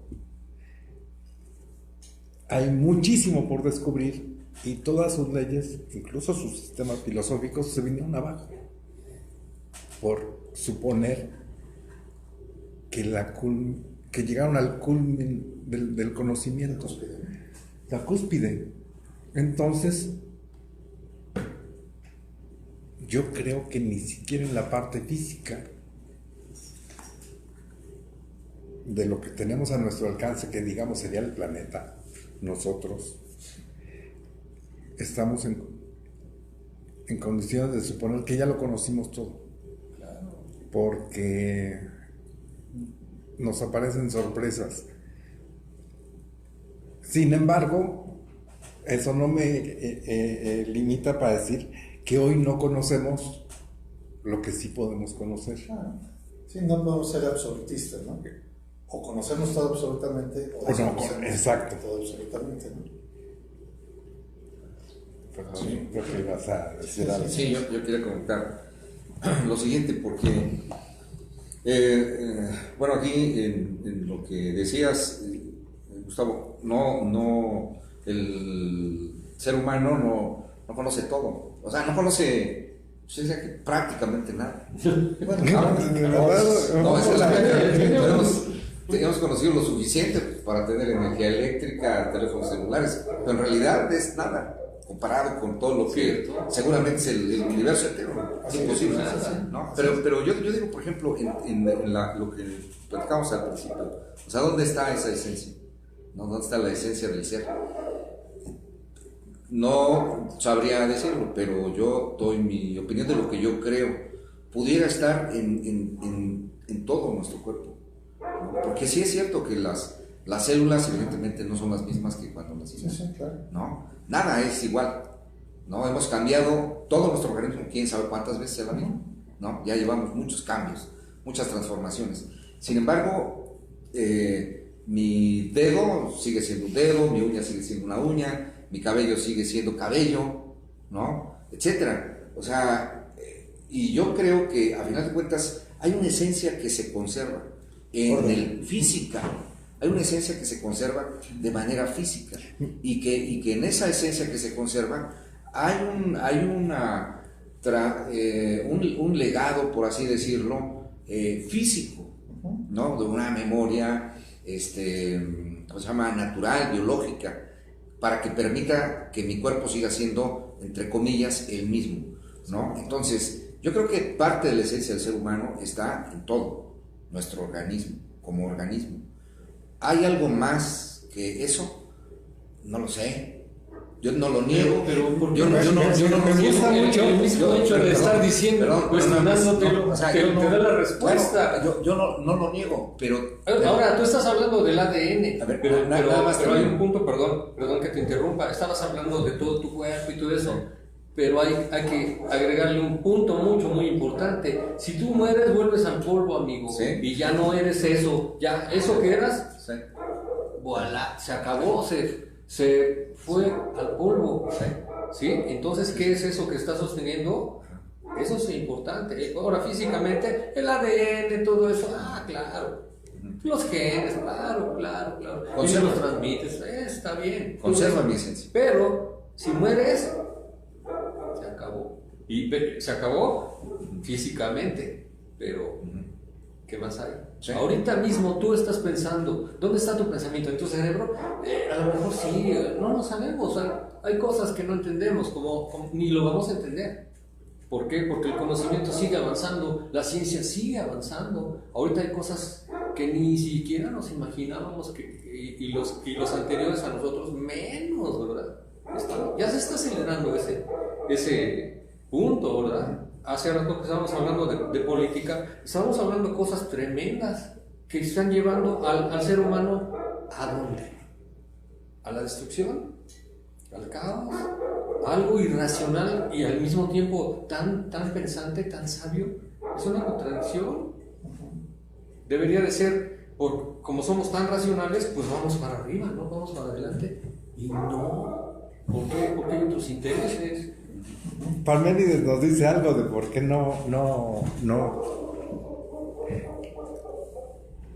Hay muchísimo por descubrir y todas sus leyes, incluso sus sistemas filosóficos, se vinieron abajo por suponer que llegaron al culmen del conocimiento, la cúspide. Entonces, yo creo que ni siquiera en la parte física de lo que tenemos a nuestro alcance, que digamos sería el planeta, nosotros estamos en condiciones de suponer que ya lo conocimos todo. Porque nos aparecen sorpresas. Sin embargo, eso no me limita para decir que hoy no conocemos lo que sí podemos conocer. Sí, no podemos ser absolutistas, ¿no? O conocemos todo absolutamente, o desconocemos todo absolutamente, ¿no? Perdón, sí, creo que ibas a decir algo. Sí, yo quería comentar lo siguiente, porque bueno, aquí en lo que decías, Gustavo, el ser humano no conoce todo, o sea, no conoce prácticamente nada. Bueno, esa es la verdad. Hemos conocido lo suficiente para tener energía eléctrica, teléfonos celulares, pero en realidad es nada comparado con todo lo que seguramente es el universo entero. Es imposible, ¿no? Pero yo digo, por ejemplo, en lo que platicamos al principio, o sea, ¿dónde está esa esencia? ¿No? ¿Dónde está la esencia del ser? No sabría decirlo, pero yo doy mi opinión de lo que yo creo. Pudiera estar en todo nuestro cuerpo, ¿no? Porque sí es cierto que las células evidentemente no son las mismas que cuando nacimos, sí, claro. ¿no? Nada es igual, ¿no? Hemos cambiado todo nuestro organismo, quién sabe cuántas veces a la vida, ¿no? Ya llevamos muchos cambios, muchas transformaciones. Sin embargo, mi dedo sigue siendo un dedo, mi uña sigue siendo una uña, mi cabello sigue siendo cabello, ¿no? Etcétera. O sea, y yo creo que a final de cuentas hay una esencia que se conserva en el física, hay una esencia que se conserva de manera física y que en esa esencia que se conserva hay un legado, por así decirlo, físico, ¿no? De una memoria, ¿cómo se llama? Natural, biológica, para que permita que mi cuerpo siga siendo, entre comillas, el mismo, ¿no? Entonces, yo creo que parte de la esencia del ser humano está en todo, nuestro organismo, como organismo. ¿Hay algo más que eso? No lo sé. Yo no lo niego, pero yo no me gusta mucho el mismo hecho de estar diciendo, cuestionándotelo, te da la respuesta. Bueno, yo no lo niego, pero... Ahora, tú estás hablando del ADN, a ver, pero nada más hay un punto, perdón que te interrumpa, estabas hablando de todo tu cuerpo y todo eso, pero hay que agregarle un punto muy importante. Si tú mueres, vuelves al polvo, amigo, ¿sí? Y ya no eres eso, ya eso que eras, Sí. voilà, se acabó, se fue al polvo, ¿sí? Entonces, ¿qué es eso que está sosteniendo? Eso es importante. Ahora, físicamente, el ADN, todo eso, claro. Los genes, claro. Y los transmites, está bien. Conserva mi esencia. Pero, si mueres, se acabó. Y se acabó físicamente, pero ¿qué más hay? Sí. Ahorita mismo tú estás pensando, ¿dónde está tu pensamiento? ¿En tu cerebro? A lo mejor sí, no lo sabemos. Hay cosas que no entendemos, como ni lo vamos a entender. ¿Por qué? Porque el conocimiento sigue avanzando, la ciencia sigue avanzando. Ahorita hay cosas que ni siquiera nos imaginábamos y los anteriores a nosotros menos, ¿verdad? Ya se está acelerando ese punto, ¿verdad? Hace rato que estábamos hablando de política, estábamos hablando de cosas tremendas que están llevando al ser humano ¿a dónde? ¿A la destrucción? ¿Al caos? Algo irracional y al mismo tiempo tan pensante, tan sabio. Es una contradicción. Debería de ser, como somos tan racionales, pues vamos para arriba, no vamos para adelante. Y no. ¿Por qué? Porque hay otros intereses. Parménides nos dice algo de por qué no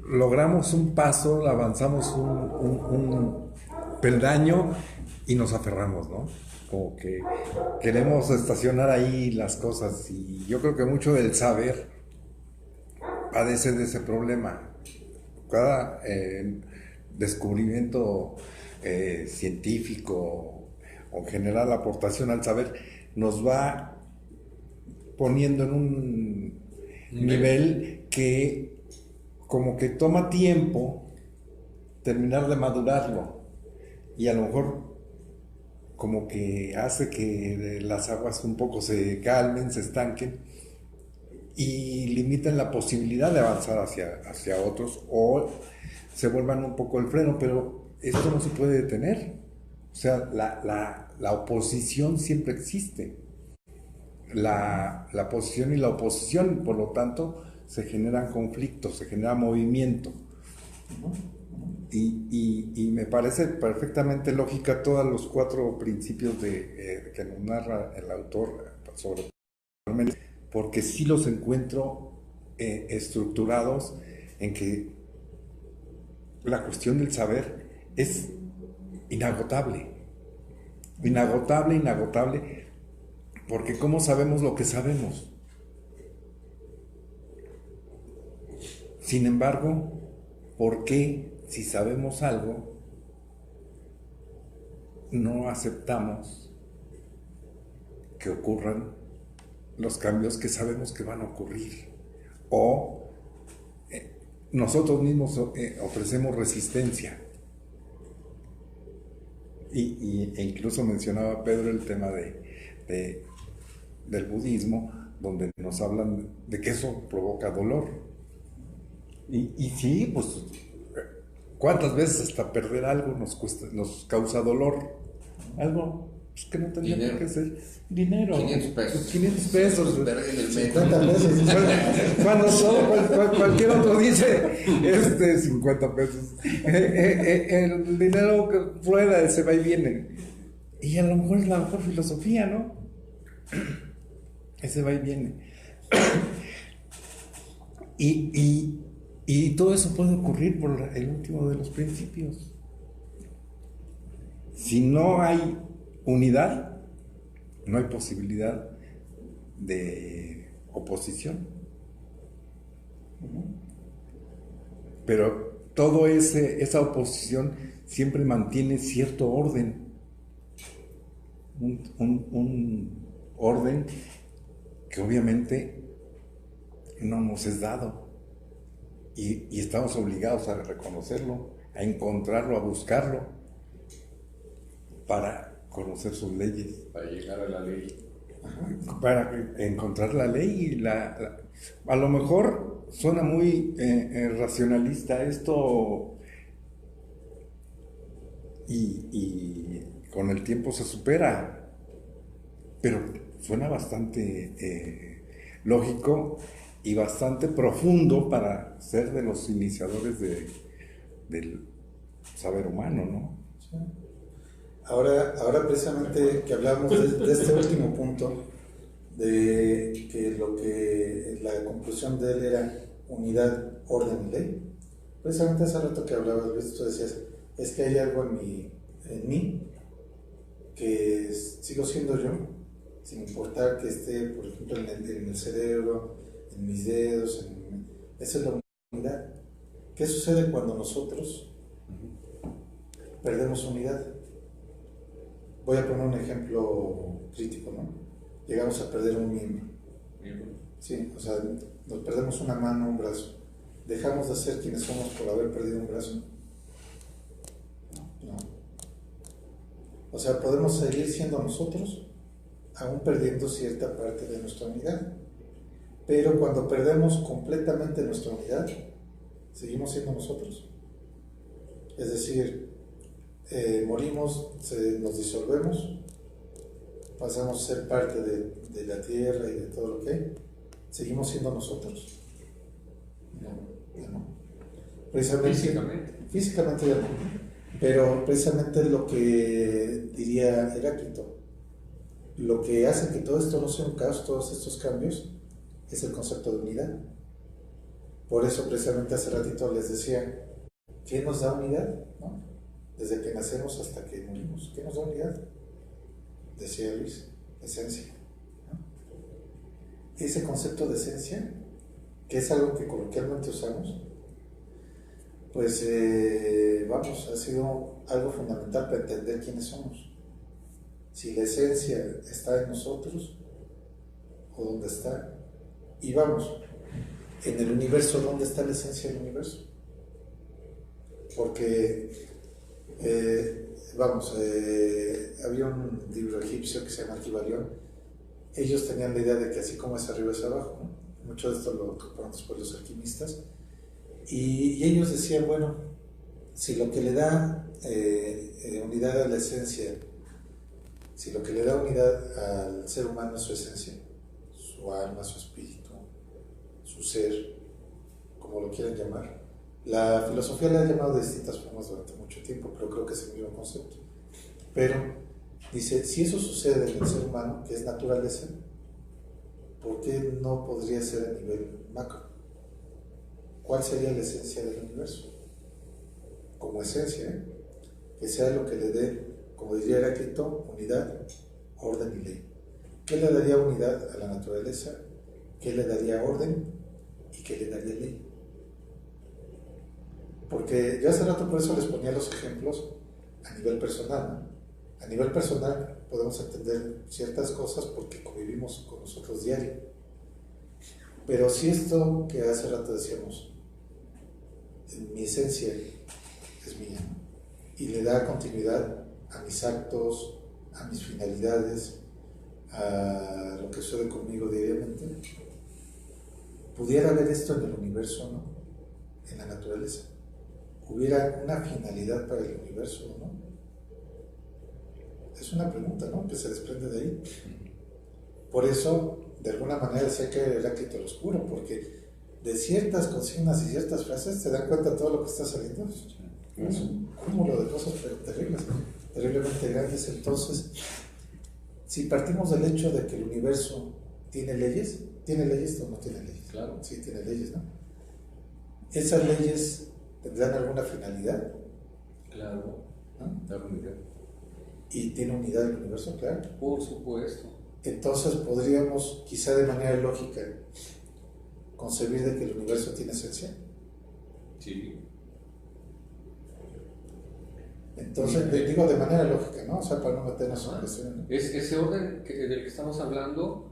logramos un paso, avanzamos un peldaño y nos aferramos, ¿no? Como que queremos estacionar ahí las cosas, y yo creo que mucho del saber padece de ese problema. Cada descubrimiento científico o en general aportación al saber nos va poniendo en un nivel que como que toma tiempo terminar de madurarlo, y a lo mejor como que hace que las aguas un poco se calmen, se estanquen y limitan la posibilidad de avanzar hacia otros, o se vuelvan un poco el freno. Pero esto no se puede detener. O sea, la oposición siempre existe. La posición y la oposición, por lo tanto, se generan conflictos, se genera movimiento. Y me parece perfectamente lógica todos los 4 principios que nos narra el autor sobre, porque sí los encuentro estructurados en que la cuestión del saber es inagotable, porque ¿cómo sabemos lo que sabemos? Sin embargo, ¿por qué, si sabemos algo, no aceptamos que ocurran los cambios que sabemos que van a ocurrir? O nosotros mismos ofrecemos resistencia. E incluso mencionaba Pedro el tema del budismo, donde nos hablan de que eso provoca dolor. Y sí, pues, ¿cuántas veces hasta perder algo nos causa dolor? Algo pues, que no tendría que ser dinero. 500 pesos. 500 pesos. 50 pesos. Cuando cualquier otro dice 50 pesos. El dinero que rueda se va y viene. Y a lo mejor es la mejor filosofía, ¿no? Ese va y viene. Y todo eso puede ocurrir por el último de los principios. Si no hay unidad, no hay posibilidad de oposición. Pero esa oposición siempre mantiene cierto orden. Un orden que obviamente no nos es dado. Y estamos obligados a reconocerlo, a encontrarlo, a buscarlo, para conocer sus leyes. Para llegar a la ley. Para encontrar la ley. A lo mejor suena muy racionalista esto, y con el tiempo se supera, pero suena bastante lógico y bastante profundo para ser de los iniciadores del saber humano, ¿no? Sí. Ahora precisamente que hablamos de este último punto, de que la conclusión de él era unidad, orden y ley. Precisamente hace rato que hablabas, Luis, tú decías, es que hay algo en mí que sigo siendo yo, sin importar que esté, por ejemplo, en el cerebro, en mis dedos, esa es la unidad. ¿Qué sucede cuando nosotros perdemos unidad? Voy a poner un ejemplo crítico, ¿no? Llegamos a perder un miembro. Sí, o sea, nos perdemos una mano, un brazo. ¿Dejamos de ser quienes somos por haber perdido un brazo? No. O sea, podemos seguir siendo nosotros, aún perdiendo cierta parte de nuestra unidad. Pero cuando perdemos completamente nuestra unidad, seguimos siendo nosotros. Es decir, morimos, nos disolvemos, pasamos a ser parte de la tierra y de todo lo que hay, seguimos siendo nosotros. No. Precisamente, físicamente ya no. Pero precisamente lo que diría Heráclito, lo que hace que todo esto no sea un caos, todos estos cambios, es el concepto de unidad. Por eso precisamente hace ratito les decía, ¿qué nos da unidad? ¿No? Desde que nacemos hasta que morimos, ¿qué nos da unidad? Decía Luis, esencia. ¿No? Ese concepto de esencia, que es algo que coloquialmente usamos, pues ha sido algo fundamental para entender quiénes somos. Si la esencia está en nosotros, o dónde está. Y en el universo, ¿dónde está la esencia del universo? Porque, había un libro egipcio que se llama Kybalión. Ellos tenían la idea de que así como es arriba es abajo, ¿no? Mucho de esto lo ocuparon después los alquimistas. Y ellos decían, bueno, si lo que le da unidad a la esencia, si lo que le da unidad al ser humano es su esencia, su alma, su espíritu, su ser, como lo quieran llamar. La filosofía la ha llamado de distintas formas durante mucho tiempo, pero creo que es el mismo concepto. Pero dice, si eso sucede en el ser humano, que es naturaleza, ¿por qué no podría ser a nivel macro? ¿Cuál sería la esencia del universo? Como esencia, que sea lo que le dé, como diría Heráclito, unidad, orden y ley. ¿Qué le daría unidad a la naturaleza? ¿Qué le daría orden? ¿Y qué le daría ley? Porque yo hace rato por eso les ponía los ejemplos a nivel personal, ¿no? A nivel personal podemos entender ciertas cosas porque convivimos con nosotros diario. Pero si esto que hace rato decíamos, mi esencia es mía, ¿no? Y le da continuidad a mis actos, a mis finalidades, a lo que sucede conmigo diariamente, pudiera haber esto en el universo, ¿no? En la naturaleza. ¿Hubiera una finalidad para el universo, no? Es una pregunta, ¿no? Que se desprende de ahí. Por eso, de alguna manera, decía que Heráclito el oscuro, porque de ciertas consignas y ciertas frases se dan cuenta de todo lo que está saliendo. Es un cúmulo de cosas terribles increíblemente grandes. Entonces, si partimos del hecho de que el universo ¿tiene leyes o no tiene leyes? Claro. Sí, tiene leyes, ¿no? ¿Esas leyes tendrán alguna finalidad? Claro. ¿No? ¿Alguna idea? ¿Y tiene unidad el universo? Claro. Por supuesto. Entonces podríamos, quizá de manera lógica, concebir de que el universo tiene esencia. Sí. Entonces, digo de manera lógica, ¿no? O sea, para no meternos en cuestiones, ¿no? Ese orden del que estamos hablando,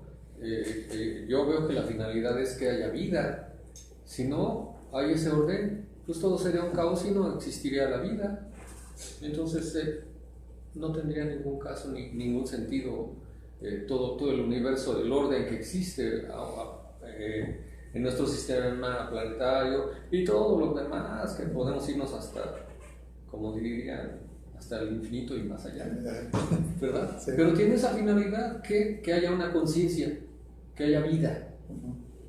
yo veo que la finalidad es que haya vida. Si no hay ese orden, pues todo sería un caos y no existiría la vida. Entonces, no tendría ningún caso ni ningún sentido todo el universo, el orden que existe en nuestro sistema planetario y todo lo demás, que podemos irnos hasta, como dirían, hasta el infinito y más allá, ¿verdad? Sí. Pero tiene esa finalidad que haya una conciencia, que haya vida,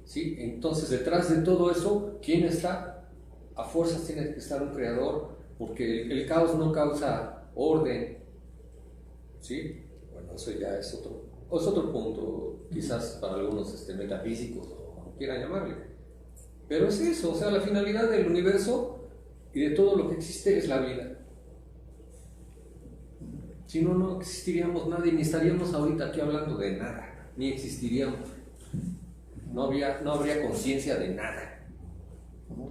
¿sí? Entonces, detrás de todo eso, ¿quién está? A fuerzas tiene que estar un creador, porque el caos no causa orden, ¿sí? Bueno, eso ya es otro punto, quizás para algunos metafísicos, o como quieran llamarle. Pero es eso, o sea, la finalidad del universo y de todo lo que existe es la vida. Si no, no existiríamos nada y ni estaríamos ahorita aquí hablando de nada, ni existiríamos. No habría conciencia de nada.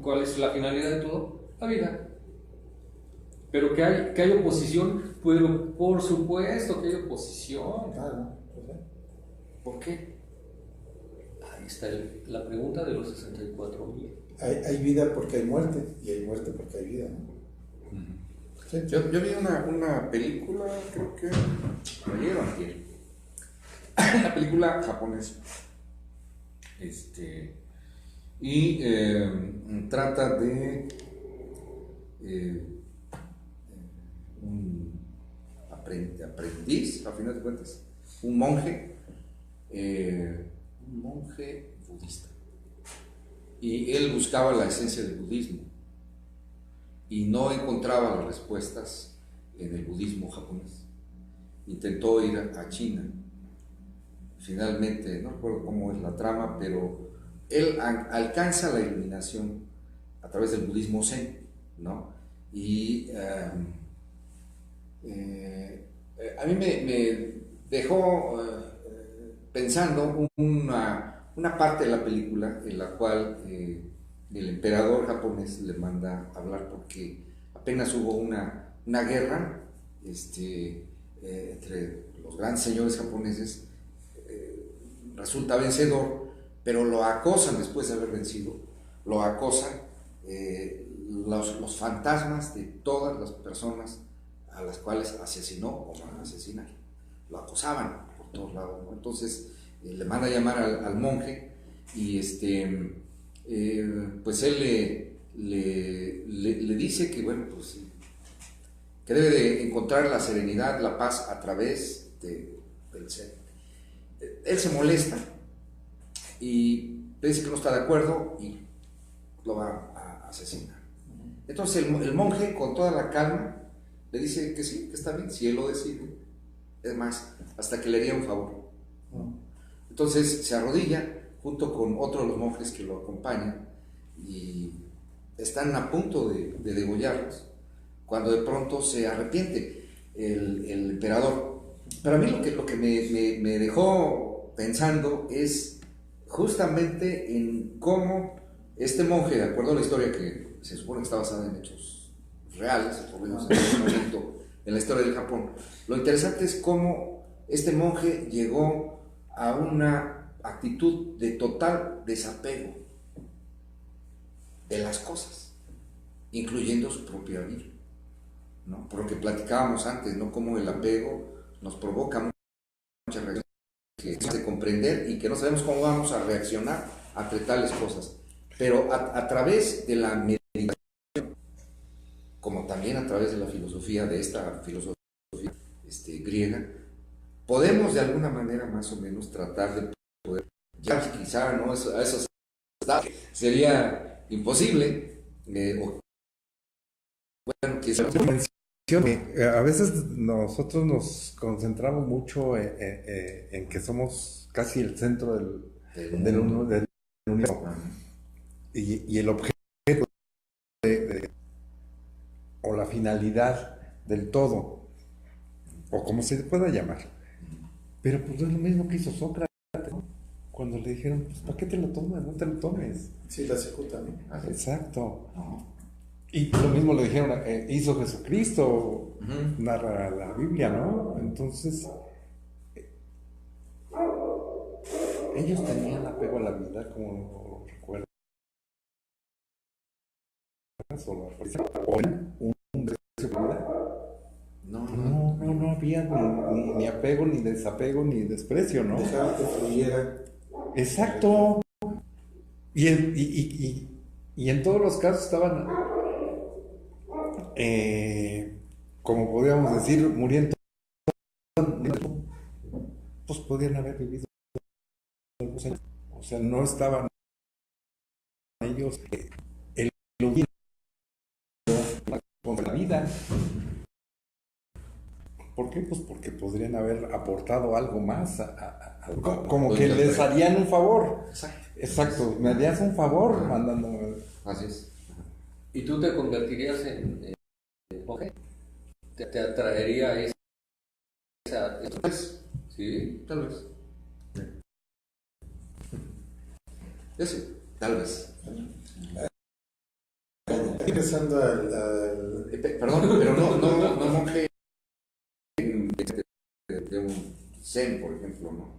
¿Cuál es la finalidad de todo? La vida. Pero que hay oposición, pues por supuesto que hay oposición. Claro. ¿Por qué? Ahí está la pregunta de los 64,000. Hay vida porque hay muerte, y hay muerte porque hay vida, ¿no? Sí. Yo vi una película, creo que ayer o antier, una película japonesa, y trata de un aprendiz, a final de cuentas, un monje budista, y él buscaba la esencia del budismo y no encontraba las respuestas en el budismo japonés. Intentó ir a China. Finalmente, no recuerdo cómo es la trama, pero él alcanza la iluminación a través del budismo zen, ¿no? Y a mí me dejó pensando una parte de la película en la cual el emperador japonés le manda hablar porque apenas hubo una guerra entre los grandes señores japoneses. Resulta vencedor, pero lo acosan después de haber vencido, lo acosan los fantasmas de todas las personas a las cuales asesinó o van a asesinar. Lo acosaban por todos lados, ¿no? Entonces le manda a llamar al monje y pues él le dice que, bueno, pues que debe de encontrar la serenidad, la paz a través del zen. Él se molesta y le dice que no está de acuerdo y lo va a asesinar. Entonces el monje, con toda la calma, le dice que sí, que está bien, si él lo decide. Es más, hasta que le haría un favor. Entonces se arrodilla junto con otro de los monjes que lo acompañan y están a punto de degollarlos, cuando de pronto se arrepiente el emperador. Pero a mí lo que me dejó pensando es justamente en cómo este monje, de acuerdo a la historia que se supone que está basada en hechos reales, por lo menos en ese momento en la historia del Japón, lo interesante es cómo este monje llegó a una actitud de total desapego de las cosas, incluyendo su propia vida, ¿no? Por lo que platicábamos antes, ¿no? Cómo el apego nos provoca muchas reacciones que es de comprender y que no sabemos cómo vamos a reaccionar ante tales cosas. Pero a través de la meditación, como también a través de la filosofía, de esta filosofía griega, podemos de alguna manera más o menos tratar de poder llegar quizá, ¿no? a esos estados que sería imposible, bueno, que A veces nosotros nos concentramos mucho en que somos casi el centro del universo y el objeto o la finalidad del todo, o como se pueda llamar. Pero pues es lo mismo que hizo Sócrates, ¿no? Cuando le dijeron, pues ¿para qué te lo tomas? No te lo tomes. Sí, la ejecutan, ¿no? Exacto. Y lo mismo le dijeron, hizo Jesucristo, narra la Biblia, ¿no? Entonces, ellos tenían apego a la vida, como recuerdas, o un desprecio por la vida. No había ni apego, ni desapego, ni desprecio, ¿no? Dejaban que fluyera. Exacto. Y en todos los casos estaban, como podríamos decir, muriendo. Pues podían haber vivido algunos años. O sea, no estaban ellos eludiendo contra la vida. ¿Por qué? Pues porque podrían haber aportado algo más, como que les harían un favor. Exacto, me harías un favor mandándome. Así es. ¿Y tú te convertirías en mujer? ¿Te atraería esa? Tal vez. Sí, Tal vez. Eso, tal vez. Regresando Perdón, pero no monje de un zen, por ejemplo, ¿no?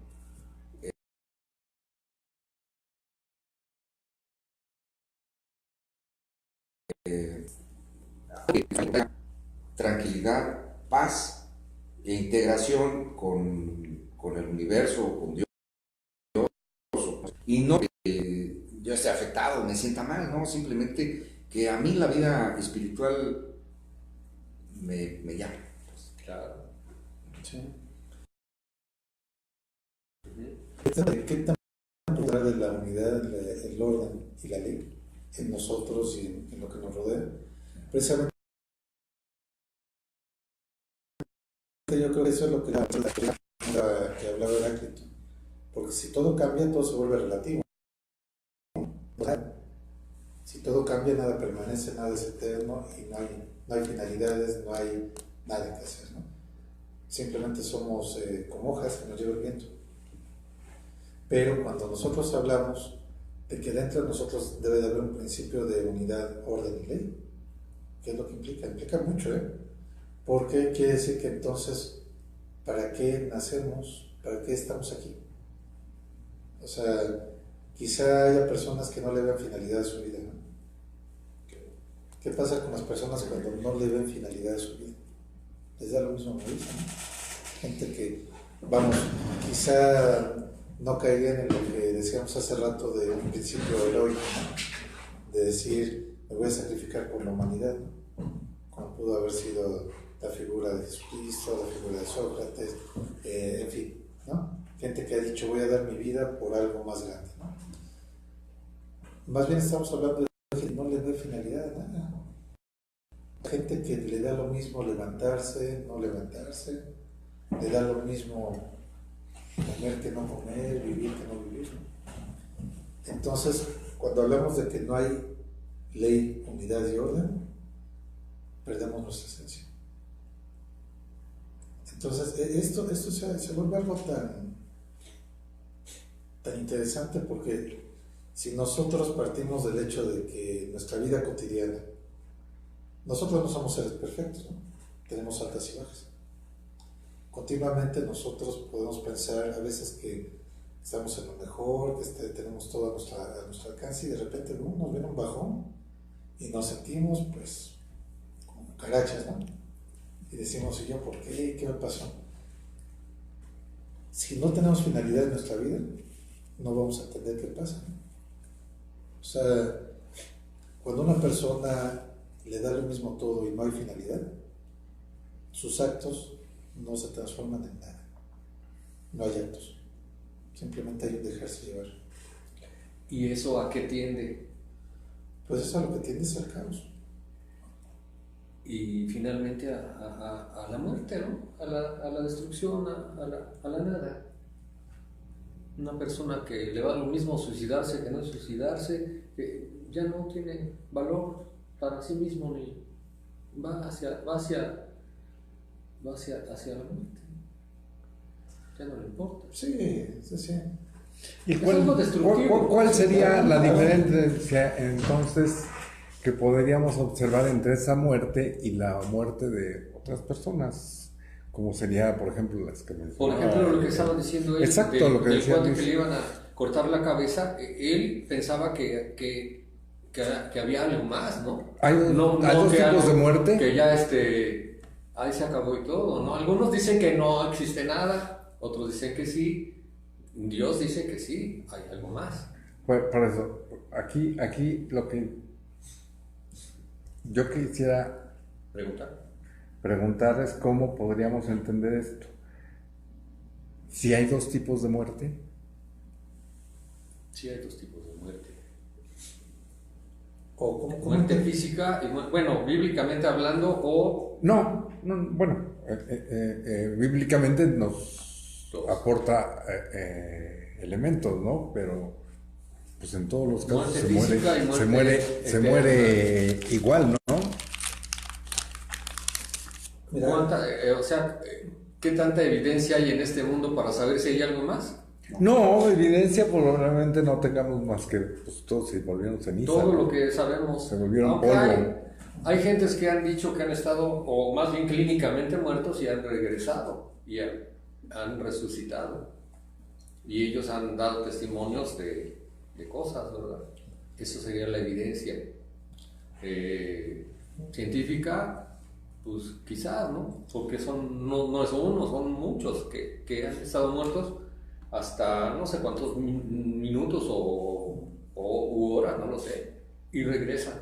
Tranquilidad, paz e integración con el universo, con Dios, y no que yo esté afectado, me sienta mal, no, simplemente que a mí la vida espiritual me llama. Claro. Sí. ¿Qué tan popular de la unidad, el orden y la ley en nosotros y en lo que nos rodea? Precisamente yo creo que eso es lo que hablaba Heráclito, porque si todo cambia, todo se vuelve relativo. Si todo cambia, nada permanece, nada es eterno y no hay finalidades, no hay nada que hacer, ¿no? Simplemente somos como hojas que nos lleva el viento. Pero cuando nosotros hablamos de que dentro de nosotros debe de haber un principio de unidad, orden y ley, ¿qué es lo que implica? Implica mucho, porque quiere decir que entonces, ¿para qué nacemos? ¿Para qué estamos aquí? O sea, quizá haya personas que no le vean finalidad a su vida, ¿no? ¿Qué pasa con las personas cuando no le ven finalidad a su vida? Les da lo mismo morirse, ¿no? Gente que, vamos, quizá no caerían en lo que decíamos hace rato de un principio heroico, ¿no? De decir, me voy a sacrificar por la humanidad, ¿no? Como pudo haber sido la figura de Jesucristo, la figura de Sócrates, en fin, ¿no? Gente que ha dicho, voy a dar mi vida por algo más grande, ¿no? Más bien estamos hablando de que no le ve finalidad a nada. Gente que le da lo mismo levantarse, no levantarse, le da lo mismo comer que no comer, vivir que no vivir, ¿no? Entonces, cuando hablamos de que no hay ley, unidad y orden, perdemos nuestra esencia. Entonces, esto se vuelve algo tan interesante, porque si nosotros partimos del hecho de que nuestra vida cotidiana, nosotros no somos seres perfectos, ¿no? Tenemos altas y bajas. Continuamente nosotros podemos pensar a veces que estamos en lo mejor, que tenemos todo a nuestro alcance, y de repente nos viene un bajón y nos sentimos pues como cucarachas, ¿no? Y decimos, ¿y yo por qué? ¿Qué me pasó? Si no tenemos finalidad en nuestra vida, no vamos a entender qué pasa, ¿no? O sea, cuando una persona le da lo mismo todo y no hay finalidad, sus actos no se transforman en nada. No hay actos. Simplemente hay un dejarse llevar. ¿Y eso a qué tiende? Pues eso a lo que tiende es al caos. y finalmente a la muerte, ¿no? A la destrucción, a la nada. Una persona que le va lo mismo suicidarse que no suicidarse, que ya no tiene valor para sí mismo ni va hacia la muerte. Ya no le importa. Sí. ¿Y Es algo destructivo. cuál sería la diferencia entonces que podríamos observar entre esa muerte y la muerte de otras personas? Como sería, por ejemplo, las que mencionaba. Por ejemplo, lo que estaban diciendo él, Exacto, lo que del decía cuate Luis. que le iban a cortar la cabeza, él pensaba que había algo más, ¿no? ¿Hay dos que tipos de algo- muerte? Que ya ahí se acabó y todo, ¿no? Algunos dicen que no existe nada, otros dicen que sí, Dios dice que sí, hay algo más. Por eso, aquí lo que yo quisiera preguntar es cómo podríamos entender esto. Si hay dos tipos de muerte. Sí, hay dos tipos de muerte. ¿O cómo Muerte física, y bueno, bíblicamente hablando, o... No, bueno, bíblicamente nos Dos. aporta elementos, ¿no? Pero pues en todos los casos Muerte se muere, física y muerte se muere igual, ¿no? Mira, ¿Qué tanta evidencia hay en este mundo para saber si hay algo más? No, evidencia probablemente no tengamos más que pues, todos se volvieron ceniza. Todo ¿no? lo que sabemos. Se volvieron Aunque polvo. hay gentes que han dicho que han estado, o más bien clínicamente muertos y han regresado y han resucitado. Y ellos han dado testimonios de cosas, ¿verdad? Eso sería la evidencia científica. Pues quizás, ¿no? Porque no es uno, son muchos que han estado muertos hasta no sé cuántos minutos u horas, no lo sé, y regresan.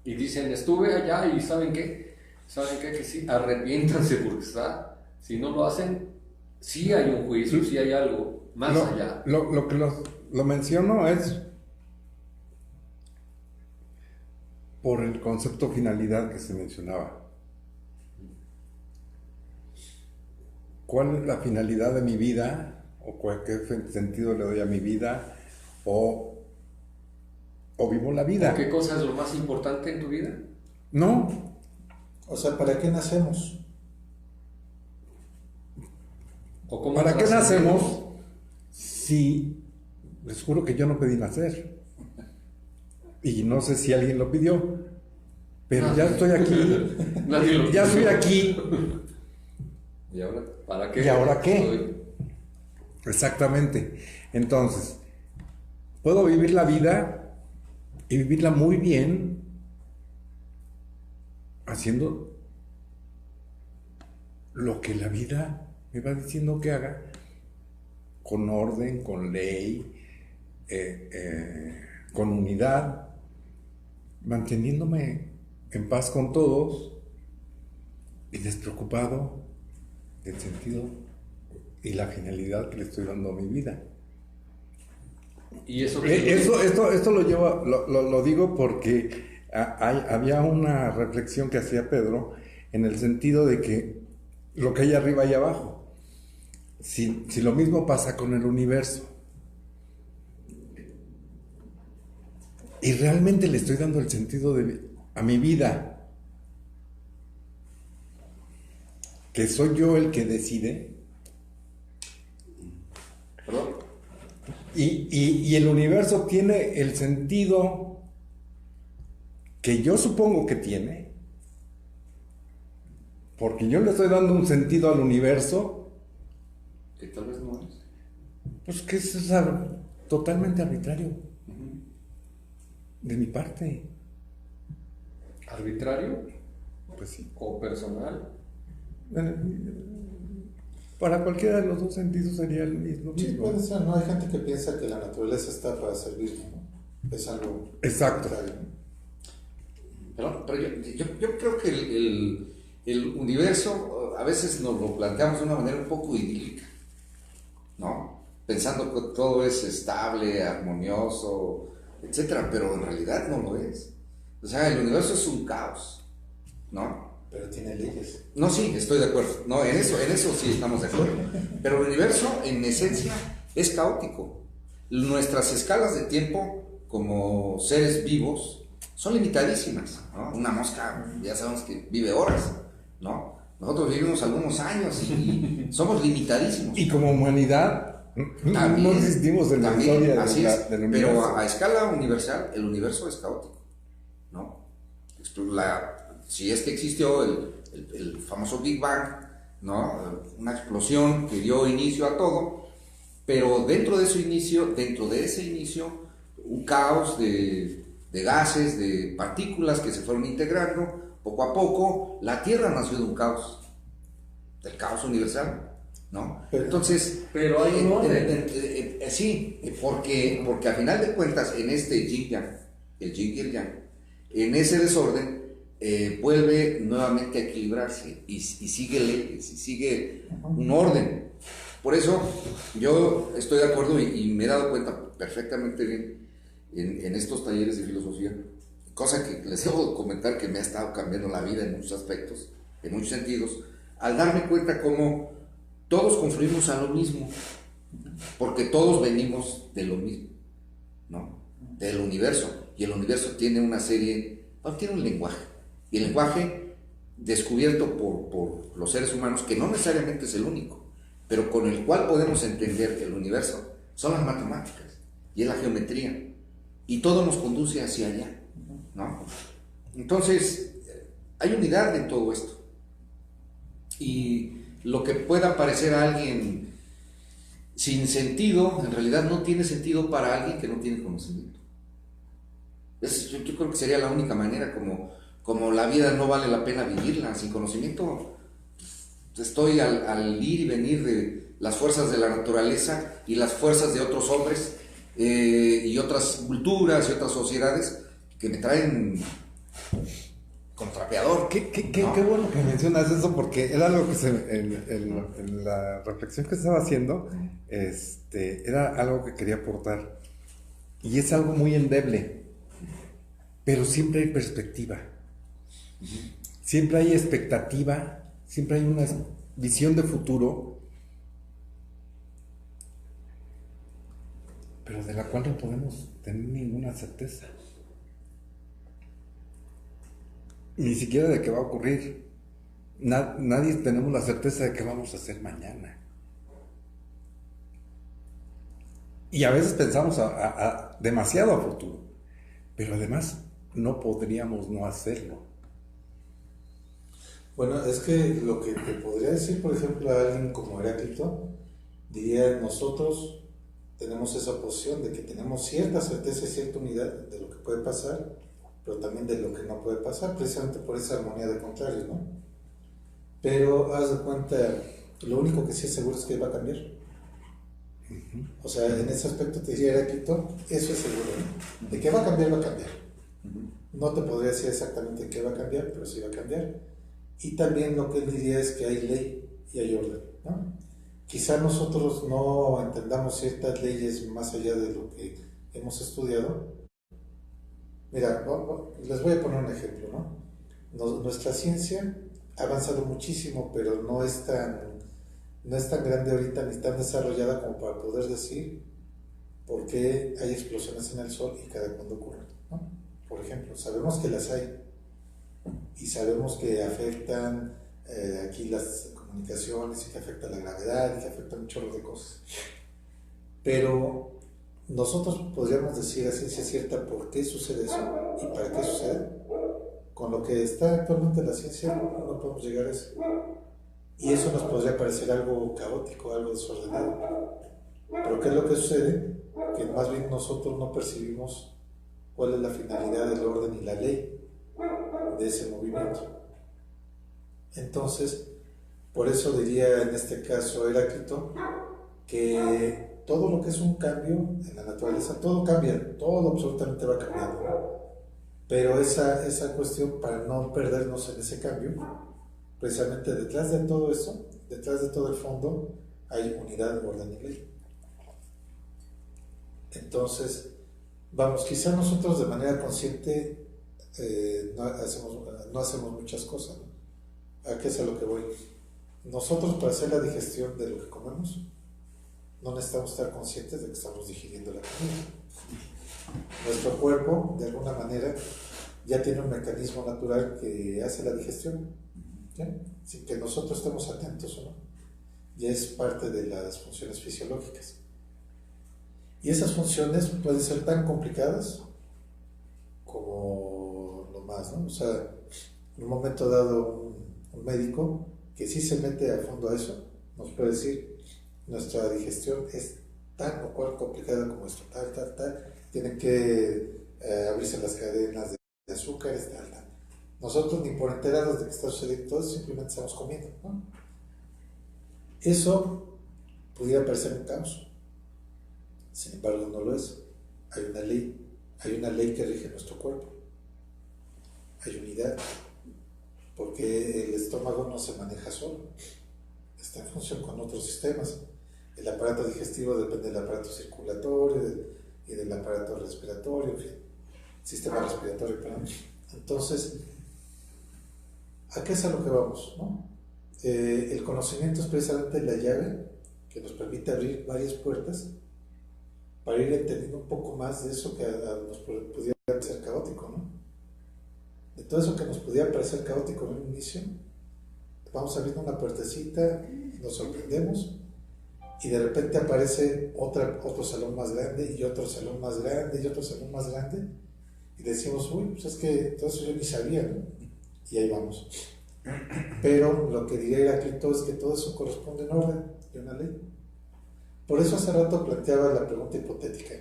Y dicen, estuve allá y ¿saben qué? Que sí, arrepiéntanse porque si no lo hacen, sí hay un juicio, sí hay algo más allá. Lo que lo menciono es por el concepto finalidad que se mencionaba. ¿Cuál es la finalidad de mi vida? ¿O qué sentido le doy a mi vida? ¿O vivo la vida? ¿Qué cosa es lo más importante en tu vida? No. o sea, ¿para qué nacemos? ¿O cómo ¿Para qué trascendemos? nacemos si les juro que yo no pedí nacer? Y no sé si alguien lo pidió, pero ya estoy aquí. Nadie lo Ya pidió. estoy aquí. ¿Y ahora? ¿Para qué? ¿Y ahora qué? Estoy- Exactamente. Entonces, puedo vivir la vida y vivirla muy bien haciendo lo que la vida me va diciendo que haga, con orden, con ley, con unidad, manteniéndome en paz con todos y despreocupado del sentido y la finalidad que le estoy dando a mi vida. Y eso Esto lo digo porque había una reflexión que hacía Pedro en el sentido de que lo que hay arriba y abajo. Si lo mismo pasa con el universo y realmente le estoy dando el sentido a mi vida, que soy yo el que decide, ¿Perdón? y el universo tiene el sentido que yo supongo que tiene, porque yo le estoy dando un sentido al universo, Que tal vez no es. pues que eso es totalmente arbitrario de mi parte. ¿Arbitrario Pues sí. o personal? Para cualquiera de los dos sentidos sería lo mismo. Sí, puede ser, ¿no? Hay gente que piensa que la naturaleza está para servirle, ¿no? Es algo... Exacto. Pero yo creo que el universo a veces nos lo planteamos de una manera un poco idílica, ¿no? Pensando que todo es estable, armonioso, etcétera, pero en realidad no lo es. O sea, el universo es un caos. ¿no? Pero tiene leyes. No, sí, estoy de acuerdo. No, en eso sí estamos de acuerdo. Pero el universo, en esencia, es caótico. Nuestras escalas de tiempo como seres vivos son limitadísimas, ¿no? Una mosca, ya sabemos que vive horas, ¿no? Nosotros vivimos algunos años y somos limitadísimos. Y como humanidad, También, no existimos en la historia así es, del universo. pero a escala universal, el universo es caótico, ¿no? Si es que existió el famoso Big Bang, ¿no? Una explosión que dio inicio a todo, pero dentro de ese inicio, un caos de gases, de partículas que se fueron integrando. Poco a poco, la Tierra nació de un caos, del caos universal, ¿no? Entonces, pero hay un orden. sí, porque a final de cuentas, en este yin-yang, el yin y el yang, en ese desorden, vuelve nuevamente a equilibrarse y sigue leyes, y sigue un orden. Por eso, yo estoy de acuerdo y me he dado cuenta perfectamente bien en estos talleres de filosofía, cosa que les debo comentar que me ha estado cambiando la vida en muchos aspectos, en muchos sentidos, al darme cuenta cómo todos confluimos a lo mismo, porque todos venimos de lo mismo, ¿no? Del universo, y el universo tiene una serie, tiene un lenguaje, y el lenguaje descubierto por los seres humanos, que no necesariamente es el único, pero con el cual podemos entender el universo, son las matemáticas, y es la geometría, y todo nos conduce hacia allá, ¿no? Entonces, hay unidad en todo esto. Y lo que pueda parecer a alguien sin sentido, en realidad no tiene sentido para alguien que no tiene conocimiento. Yo creo que sería la única manera, como la vida no vale la pena vivirla. Sin conocimiento, estoy al ir y venir de las fuerzas de la naturaleza y las fuerzas de otros hombres y otras culturas y otras sociedades que me traen contrapeador. Qué bueno que mencionas eso, porque era algo que en la reflexión que estaba haciendo, era algo que quería aportar. Y es algo muy endeble, pero siempre hay perspectiva, siempre hay expectativa, siempre hay una visión de futuro, pero de la cual no podemos tener ninguna certeza. Ni siquiera de qué va a ocurrir. Nadie tenemos la certeza de qué vamos a hacer mañana. Y a veces pensamos demasiado a futuro, pero además no podríamos no hacerlo. Bueno, es que lo que te podría decir, por ejemplo, a alguien como Heráclito, diría: nosotros tenemos esa posición de que tenemos cierta certeza y cierta unidad de lo que puede pasar, pero también de lo que no puede pasar, precisamente por esa armonía de contrarios, ¿no? Pero haz de cuenta, lo único que sí es seguro es que va a cambiar. O sea, en ese aspecto te diría Heráclito, eso es seguro, ¿no? De que va a cambiar, va a cambiar. No te podría decir exactamente qué va a cambiar, pero sí va a cambiar. Y también lo que él diría es que hay ley y hay orden, ¿no? Quizá nosotros no entendamos ciertas leyes más allá de lo que hemos estudiado. Mira, les voy a poner un ejemplo, ¿no? Nuestra ciencia ha avanzado muchísimo, pero no es tan grande ahorita ni tan desarrollada como para poder decir por qué hay explosiones en el Sol y cada cuándo ocurren, ¿no? Por ejemplo, sabemos que las hay y sabemos que afectan aquí las comunicaciones y que afecta la gravedad y que afectan un chorro de cosas. Pero nosotros podríamos decir a ciencia cierta por qué sucede eso y para qué sucede. Con lo que está actualmente la ciencia no podemos llegar a eso. Y eso nos podría parecer algo caótico, algo desordenado. Pero ¿qué es lo que sucede? Que más bien nosotros no percibimos cuál es la finalidad del orden y la ley de ese movimiento. Entonces, por eso diría en este caso Heráclito que todo lo que es un cambio en la naturaleza, todo cambia, todo absolutamente va cambiando, ¿no? Pero esa cuestión, para no perdernos en ese cambio, precisamente detrás de todo eso, detrás de todo el fondo, hay unidad, orden y ley. Entonces, vamos, quizá nosotros de manera consciente no hacemos muchas cosas, ¿no? ¿A qué es a lo que voy? Nosotros, para hacer la digestión de lo que comemos, no necesitamos estar conscientes de que estamos digiriendo la comida. Nuestro cuerpo, de alguna manera, ya tiene un mecanismo natural que hace la digestión, ¿ya? Sin que nosotros estemos atentos, ¿no? Ya es parte de las funciones fisiológicas. Y esas funciones pueden ser tan complicadas como lo más, ¿no? O sea, en un momento dado, un médico que sí se mete a fondo a eso, nos puede decir, nuestra digestión es tan o cual complicada como esto, tal, tienen que abrirse las cadenas de azúcares, tal. Nosotros ni por enterados de que está sucediendo todo eso, simplemente estamos comiendo, ¿no? Eso pudiera parecer un caos, sin embargo no lo es. Hay una ley que rige nuestro cuerpo, hay unidad, porque el estómago no se maneja solo, está en función con otros sistemas. El aparato digestivo depende del aparato circulatorio y del aparato respiratorio, en fin, sistema respiratorio, perdón. Entonces, ¿a qué es a lo que vamos, no? El conocimiento es precisamente la llave que nos permite abrir varias puertas para ir entendiendo un poco más de eso que nos pudiera parecer caótico, ¿no? De todo eso que nos pudiera parecer caótico en un inicio, vamos abriendo una puertecita, nos sorprendemos y de repente aparece otro salón más grande y otro salón más grande y otro salón más grande y decimos, uy, pues es que todo eso yo ni sabía, ¿no? Y ahí vamos. Pero lo que diría Heráclito es que todo eso corresponde en orden y una ley. Por eso hace rato planteaba la pregunta hipotética.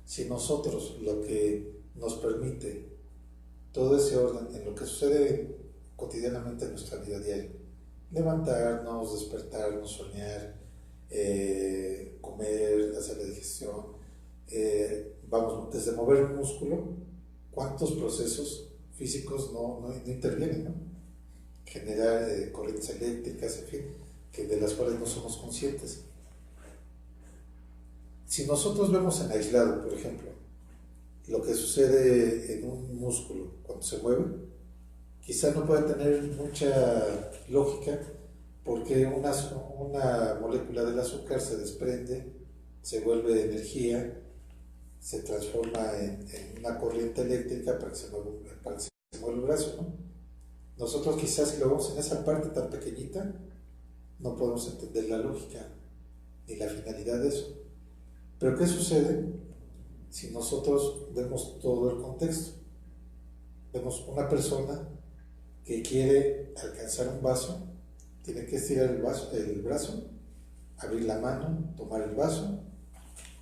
Si nosotros lo que nos permite todo ese orden en lo que sucede cotidianamente en nuestra vida diaria, levantarnos, despertarnos, soñar, comer, hacer la digestión, vamos, desde mover un músculo, ¿cuántos procesos físicos no intervienen, ¿no? Generar corrientes eléctricas, en fin, de las cuales no somos conscientes. Si nosotros vemos en aislado, por ejemplo, lo que sucede en un músculo cuando se mueve, quizá no pueda tener mucha lógica porque una molécula del azúcar se desprende, se vuelve energía, se transforma en una corriente eléctrica para que se mueva el brazo, ¿no? Nosotros quizás si lo vemos en esa parte tan pequeñita, no podemos entender la lógica ni la finalidad de eso. Pero ¿qué sucede si nosotros vemos todo el contexto? Vemos una persona que quiere alcanzar un vaso, tiene que estirar el brazo, abrir la mano, tomar el vaso,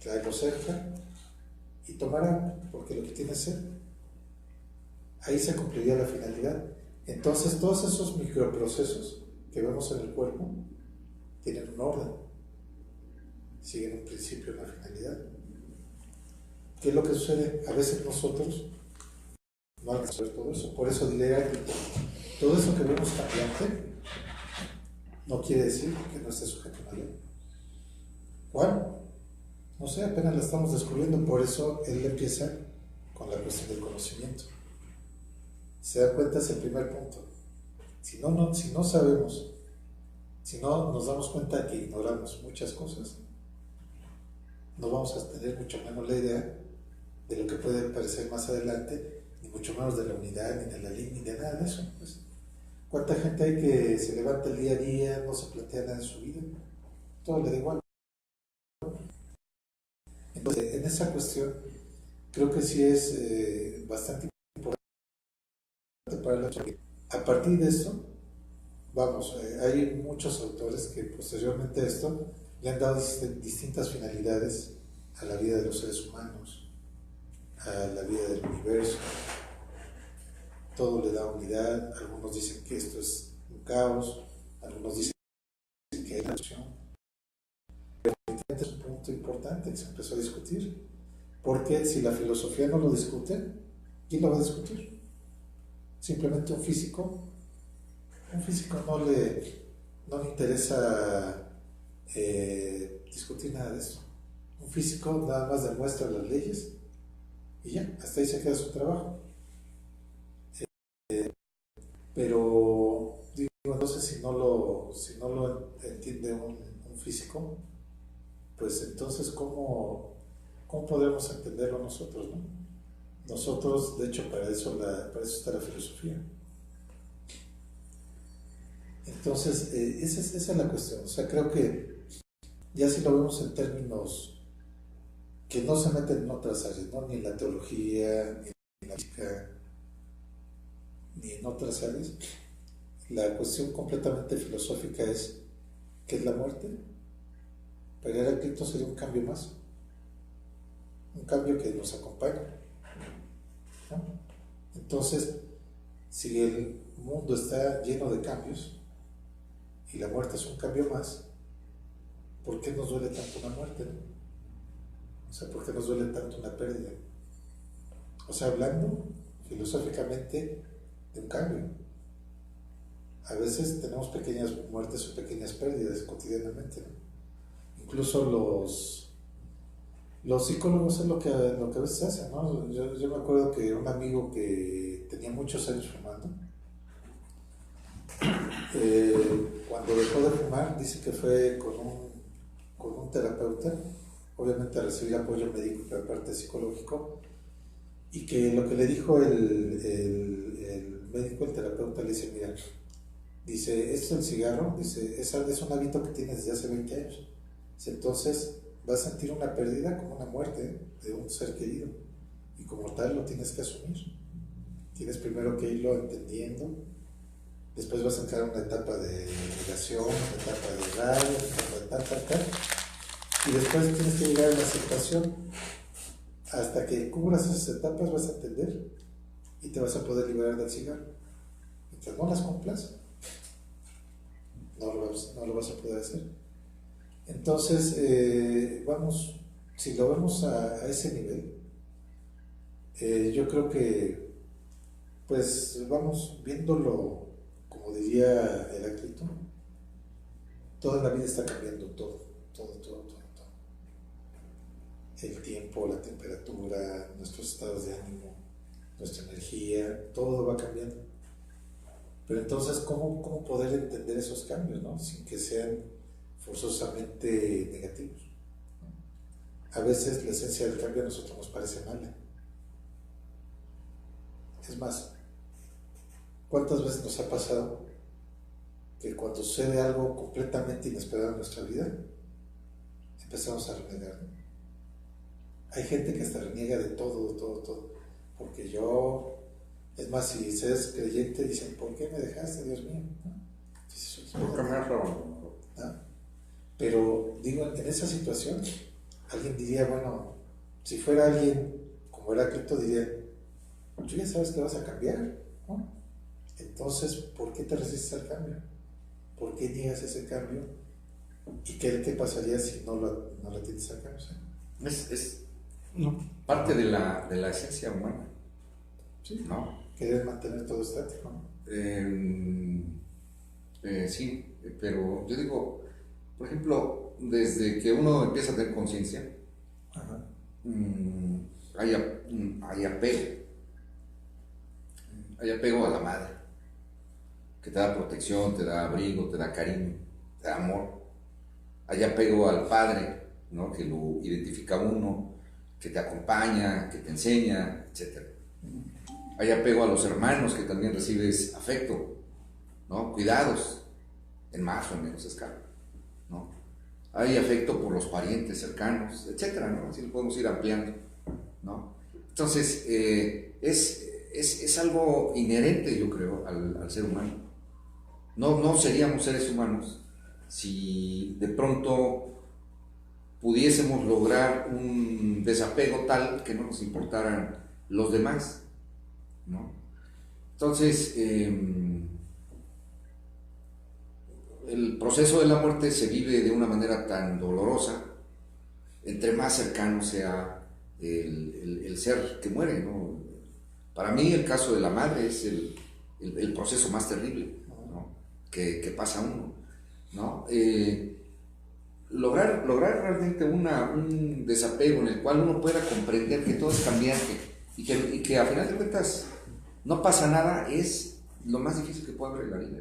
traerlo cerca y tomar agua, porque lo que tiene es sed. Ahí se cumpliría la finalidad. Entonces todos esos microprocesos que vemos en el cuerpo tienen un orden, siguen un principio y una finalidad. ¿Qué es lo que sucede? A veces nosotros no alcanzamos a ver todo eso. Por eso diría que todo eso que vemos cambiante no quiere decir que no esté sujeto a una ley. ¿Cuál? No sé, apenas la estamos descubriendo. Por eso él empieza con la cuestión del conocimiento. Se da cuenta, es el primer punto. Si no sabemos, si no nos damos cuenta que ignoramos muchas cosas, no vamos a tener mucho menos la idea de lo que puede parecer más adelante, ni mucho menos de la unidad, ni de la ley, ni de nada de eso. Pues, ¿cuánta gente hay que se levanta el día a día, no se plantea nada en su vida? Todo le da igual. Entonces, en esa cuestión, creo que sí es bastante importante para la sociedad. A partir de esto, vamos, hay muchos autores que posteriormente a esto le han dado distintas finalidades a la vida de los seres humanos, a la vida del universo. Todo le da unidad. Algunos dicen que esto es un caos, algunos dicen que hay una opción. Pero es un punto importante que se empezó a discutir, porque si la filosofía no lo discute, ¿quién lo va a discutir? Simplemente un físico no le interesa discutir nada de eso. Un físico nada más demuestra las leyes y ya, hasta ahí se queda su trabajo. Pero digo, entonces si no lo entiende un físico, pues entonces ¿cómo podemos entenderlo nosotros, ¿no? Nosotros, de hecho, para eso está la filosofía. Entonces, esa es la cuestión. O sea, creo que ya si lo vemos en términos que no se meten en otras áreas, ¿no? Ni en la teología, ni en la física, ni en otras áreas, la cuestión completamente filosófica es ¿qué es la muerte? Para Heráclito sería un cambio más, un cambio que nos acompaña, ¿no? Entonces, si el mundo está lleno de cambios y la muerte es un cambio más, ¿por qué nos duele tanto una muerte, no? O sea, ¿por qué nos duele tanto una pérdida? O sea, hablando filosóficamente de un cambio. A veces tenemos pequeñas muertes o pequeñas pérdidas cotidianamente, ¿no? Incluso los psicólogos es lo que a veces hacen, ¿no? Yo me acuerdo que un amigo que tenía muchos años fumando, cuando dejó de fumar, dice que fue con un terapeuta, obviamente a recibir apoyo médico, pero aparte psicológico, y que lo que le dijo el médico, el terapeuta, le dice, mira, dice, esto es el cigarro, dice, es un hábito que tienes desde hace 20 años, dice, entonces vas a sentir una pérdida como una muerte de un ser querido, y como tal lo tienes que asumir. Tienes primero que irlo entendiendo, después vas a entrar a una etapa de negación, una etapa de rabia, una etapa de tal, y después tienes que llegar a la aceptación. Hasta que cubras esas etapas vas a entender y te vas a poder liberar del cigarro. Mientras no las cumplas, no lo vas a poder hacer. Entonces, si lo vemos a ese nivel, yo creo que pues vamos viéndolo, como diría Heráclito, toda la vida está cambiando, todo. El tiempo, la temperatura, nuestros estados de ánimo, nuestra energía, todo va cambiando. Pero entonces, ¿cómo poder entender esos cambios, ¿no? Sin que sean forzosamente negativos? A veces la esencia del cambio a nosotros nos parece mala. Es más, ¿cuántas veces nos ha pasado que cuando sucede algo completamente inesperado en nuestra vida, empezamos a renegar, ¿no? Hay gente que hasta reniega de todo, porque es más, si se es creyente, dicen, ¿por qué me dejaste, Dios mío? ¿No? ¿Por qué me has robado? ¿No? Pero digo, en esa situación, alguien diría, bueno, si fuera alguien como Heráclito, diría, tú ya sabes que vas a cambiar, ¿no? Entonces, ¿por qué te resistes al cambio? ¿Por qué niegas ese cambio? ¿Y qué pasaría si no lo tienes al cambio? Es parte de la esencia humana. Sí, ¿no? Querer mantener todo estático, ¿no? Sí, pero yo digo, por ejemplo, desde que uno empieza a tener conciencia, hay apego a la madre, que te da protección, te da abrigo, te da cariño, te da amor. Hay apego al padre, ¿no? Que lo identifica uno, que te acompaña, que te enseña, etc. Hay apego a los hermanos, que también recibes afecto, ¿no? Cuidados, en más o en menos escala, ¿no? Hay afecto por los parientes cercanos, etc., ¿no? Así lo podemos ir ampliando, ¿no? Entonces, es algo inherente, yo creo, al ser humano. No seríamos seres humanos si de pronto pudiésemos lograr un desapego tal que no nos importaran los demás, ¿no? Entonces, el proceso de la muerte se vive de una manera tan dolorosa, entre más cercano sea el ser que muere, ¿no? Para mí el caso de la madre es el proceso más terrible, ¿no? que pasa uno, ¿no? Lograr realmente un desapego en el cual uno pueda comprender que todo es cambiante y que a final de cuentas no pasa nada es lo más difícil que puede haber en la vida,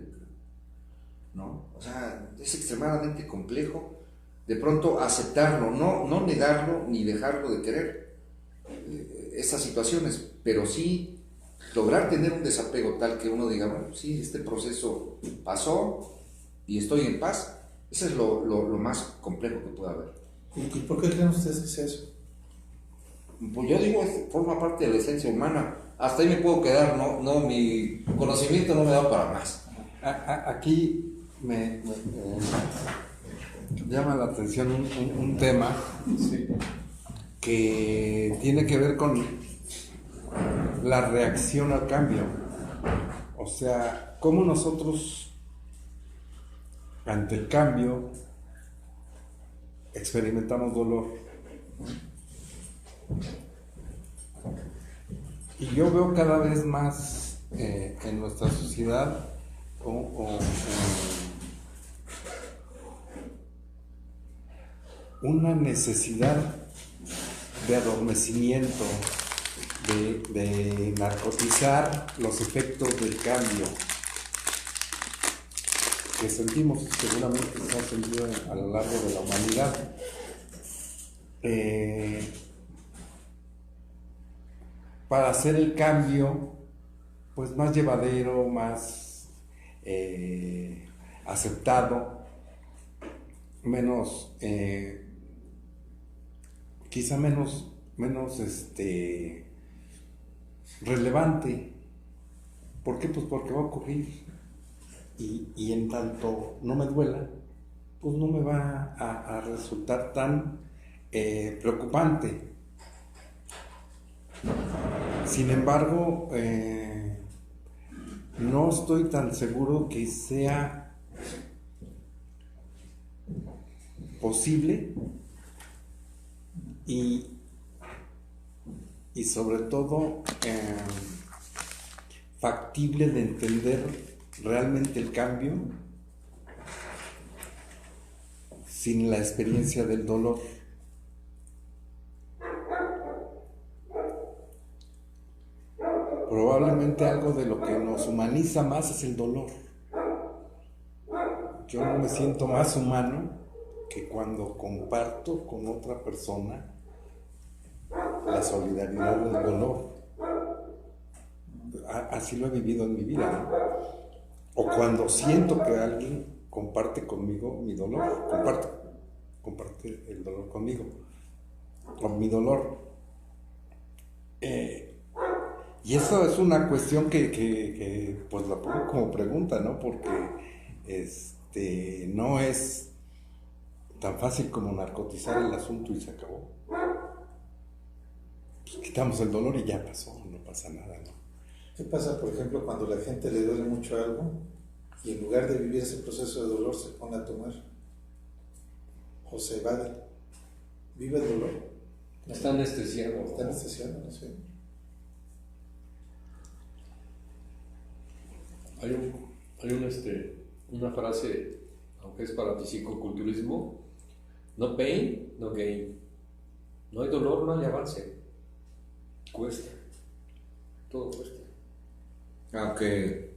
¿no? O sea, es extremadamente complejo de pronto aceptarlo, no negarlo ni dejarlo de querer estas situaciones, pero sí lograr tener un desapego tal que uno diga, bueno, sí, este proceso pasó y estoy en paz. Eso es lo más complejo que puede haber. ¿Y por qué creen ustedes que sea eso? Pues yo digo, forma parte de la esencia humana. Hasta ahí me puedo quedar, mi conocimiento no me da para más. Aquí me llama la atención un tema que tiene que ver con la reacción al cambio. O sea, cómo nosotros ante el cambio experimentamos dolor. Y yo veo cada vez más en nuestra sociedad una necesidad de adormecimiento, de narcotizar los efectos del cambio que sentimos, seguramente se ha sentido a lo largo de la humanidad. Para hacer el cambio pues más llevadero, más aceptado, menos quizá menos relevante. ¿Por qué? Pues porque va a ocurrir y en tanto no me duela, pues no me va a resultar tan preocupante. Sin embargo, no estoy tan seguro que sea posible y sobre todo factible de entender realmente el cambio sin la experiencia del dolor. Probablemente algo de lo que nos humaniza más es el dolor. Yo no me siento más humano que cuando comparto con otra persona la solidaridad del dolor. Así lo he vivido en mi vida, ¿no? O cuando siento que alguien comparte conmigo mi dolor, comparte el dolor conmigo, con mi dolor. Y eso es una cuestión que pues la pongo como pregunta, ¿no? Porque no es tan fácil como narcotizar el asunto y se acabó. Pues quitamos el dolor y ya pasó, no pasa nada, ¿no? ¿Qué pasa, por ejemplo, cuando a la gente le duele mucho algo y en lugar de vivir ese proceso de dolor se pone a tomar o se evade? ¿Vive el dolor? Está anestesiado. Está anestesiado, no sé. Hay una frase, aunque es para psicoculturismo: no pain, no gain. No hay dolor, no hay avance. Cuesta. Todo cuesta. Aunque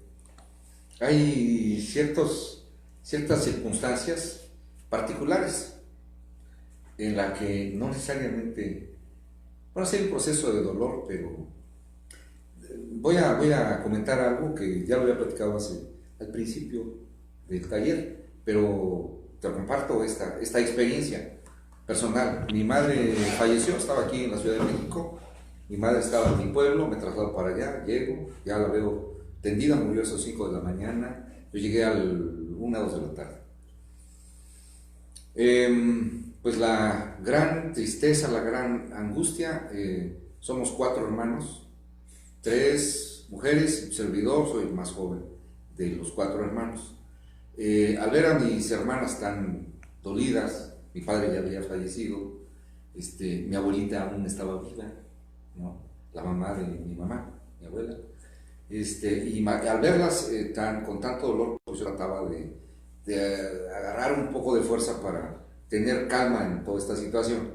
hay ciertas circunstancias particulares en las que no necesariamente, bueno, sí hay un proceso de dolor, pero voy a comentar algo que ya lo había platicado al principio del taller, pero te comparto esta experiencia personal. Mi madre falleció, estaba aquí en la Ciudad de México. Mi madre estaba en mi pueblo, me traslado para allá, llego, ya la veo tendida, murió a las 5 de la mañana, yo llegué a 1 o 2 de la tarde. Pues la gran tristeza, la gran angustia, somos 4 hermanos, 3 mujeres, un servidor, soy el más joven de los 4 hermanos. Al ver a mis hermanas tan dolidas, mi padre ya había fallecido, mi abuelita aún estaba viva, ¿no? La mamá de mi mamá, mi abuela, y al verlas con tanto dolor, pues yo trataba de agarrar un poco de fuerza para tener calma en toda esta situación,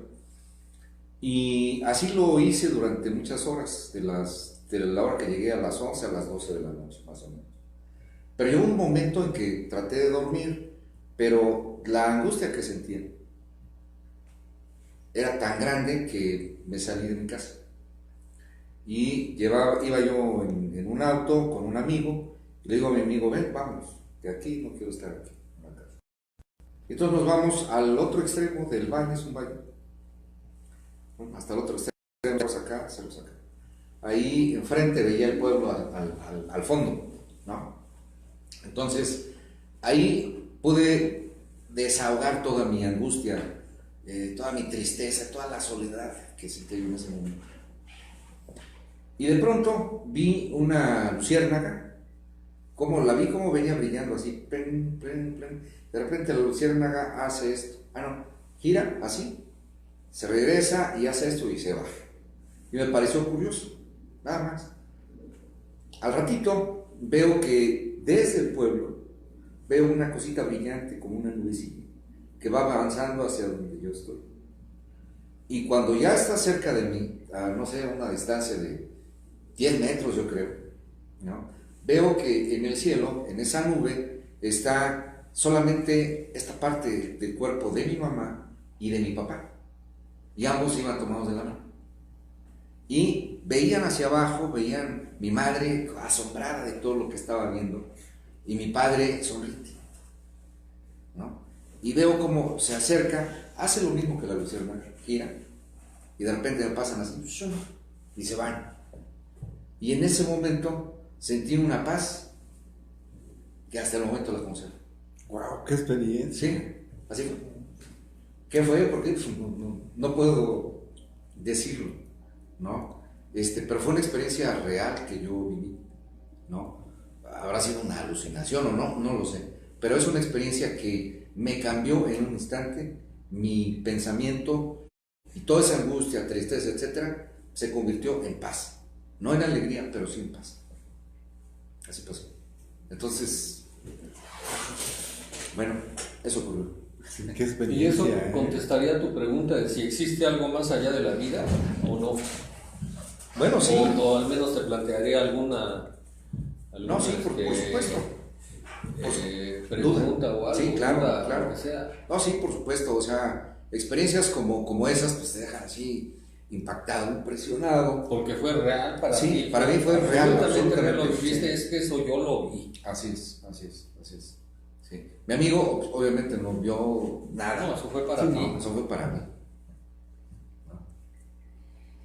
y así lo hice durante muchas horas, de la hora que llegué a las 11 a las 12 de la noche, más o menos. Pero llegó un momento en que traté de dormir, pero la angustia que sentía era tan grande que me salí de mi casa. Y iba yo en un auto con un amigo, y le digo a mi amigo, ven, vamos, de aquí no quiero estar aquí en la casa. Y entonces nos vamos al otro extremo del valle, es un valle, hasta el otro extremo, cerros acá. Ahí enfrente veía el pueblo al fondo, ¿no? Entonces, ahí pude desahogar toda mi angustia, toda mi tristeza, toda la soledad que sentí en ese momento. Y de pronto vi una luciérnaga, la vi como venía brillando así, plen, plen, plen. De repente la luciérnaga hace esto, gira así, se regresa y hace esto y se baja. Y me pareció curioso, nada más. Al ratito veo que desde el pueblo veo una cosita brillante como una nubecilla que va avanzando hacia donde yo estoy. Y cuando ya está cerca de mí, a no sé, una distancia de 10 metros yo creo, ¿no? Veo que en el cielo, en esa nube, está solamente esta parte del cuerpo de mi mamá y de mi papá. Y ambos iban tomados de la mano. Y veían hacia abajo, veían mi madre asombrada de todo lo que estaba viendo y mi padre sonriente, ¿no? Y veo cómo se acerca, hace lo mismo que la luciérnaga, gira y de repente me pasan así y se van. Y en ese momento sentí una paz que hasta el momento la conservo. ¡Wow! ¡Qué experiencia! Sí, así fue. ¿Qué fue? Porque no puedo decirlo, ¿no? Pero fue una experiencia real que yo viví, ¿no? Habrá sido una alucinación o no lo sé, pero es una experiencia que me cambió en un instante mi pensamiento y toda esa angustia, tristeza, etcétera, se convirtió en paz. No en alegría, pero sí en paz. Así pasó. Entonces, bueno, eso ocurrió. Sí, qué experiencia. ¿Y eso contestaría tu pregunta de si existe algo más allá de la vida o no? Bueno, sí. O al menos te plantearía alguna no, sí, por supuesto. Pregunta o algo. Sí, claro. Lo que sea. No, sí, por supuesto. O sea, experiencias como esas, pues te dejan así impactado, impresionado. Porque fue real para ti. Sí, para mí fue real. Absolutamente real. Lo Sí. viste, es que eso yo lo vi. Así es. Sí. Mi amigo, obviamente, no vio nada. No, eso fue para ti. No, eso fue para mí.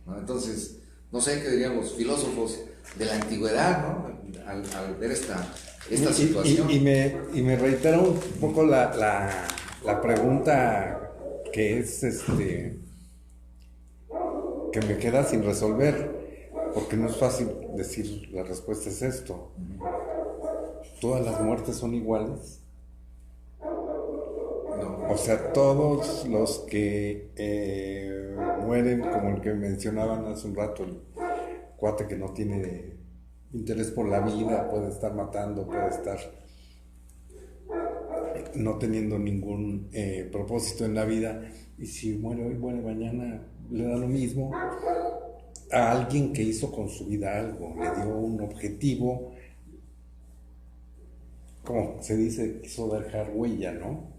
¿No? Entonces, no sé qué dirían los filósofos de la antigüedad, ¿no? Al ver esta situación. Y me reitera un poco la pregunta que es que me queda sin resolver, porque no es fácil decir la respuesta es esto. ¿Todas las muertes son iguales? No. O sea, todos los que mueren, como el que mencionaban hace un rato, el cuate que no tiene interés por la vida, puede estar matando, puede estar no teniendo ningún propósito en la vida, y si muere hoy, muere mañana, le da lo mismo. A alguien que hizo con su vida algo, le dio un objetivo, como se dice, quiso dejar huella, ¿no?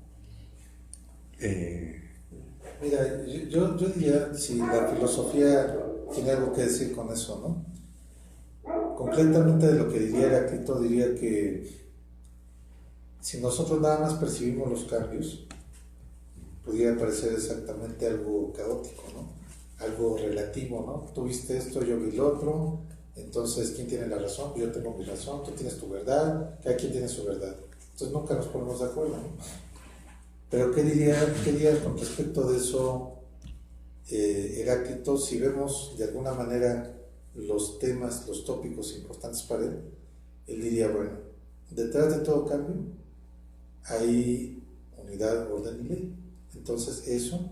Mira, yo diría, si la filosofía tiene algo que decir con eso, ¿no? Completamente de lo que diría Heráclito, diría que si nosotros nada más percibimos los cambios, pudiera parecer exactamente algo caótico, ¿no? Algo relativo, ¿no? Tú viste esto, yo vi lo otro, entonces, ¿quién tiene la razón? Yo tengo mi razón, tú tienes tu verdad, cada quien tiene su verdad. Entonces nunca nos ponemos de acuerdo, ¿no? Pero ¿qué diría con respecto de eso Heráclito? Si vemos de alguna manera los temas, los tópicos importantes para él, él diría, bueno, detrás de todo cambio hay unidad, orden y ley. Entonces eso,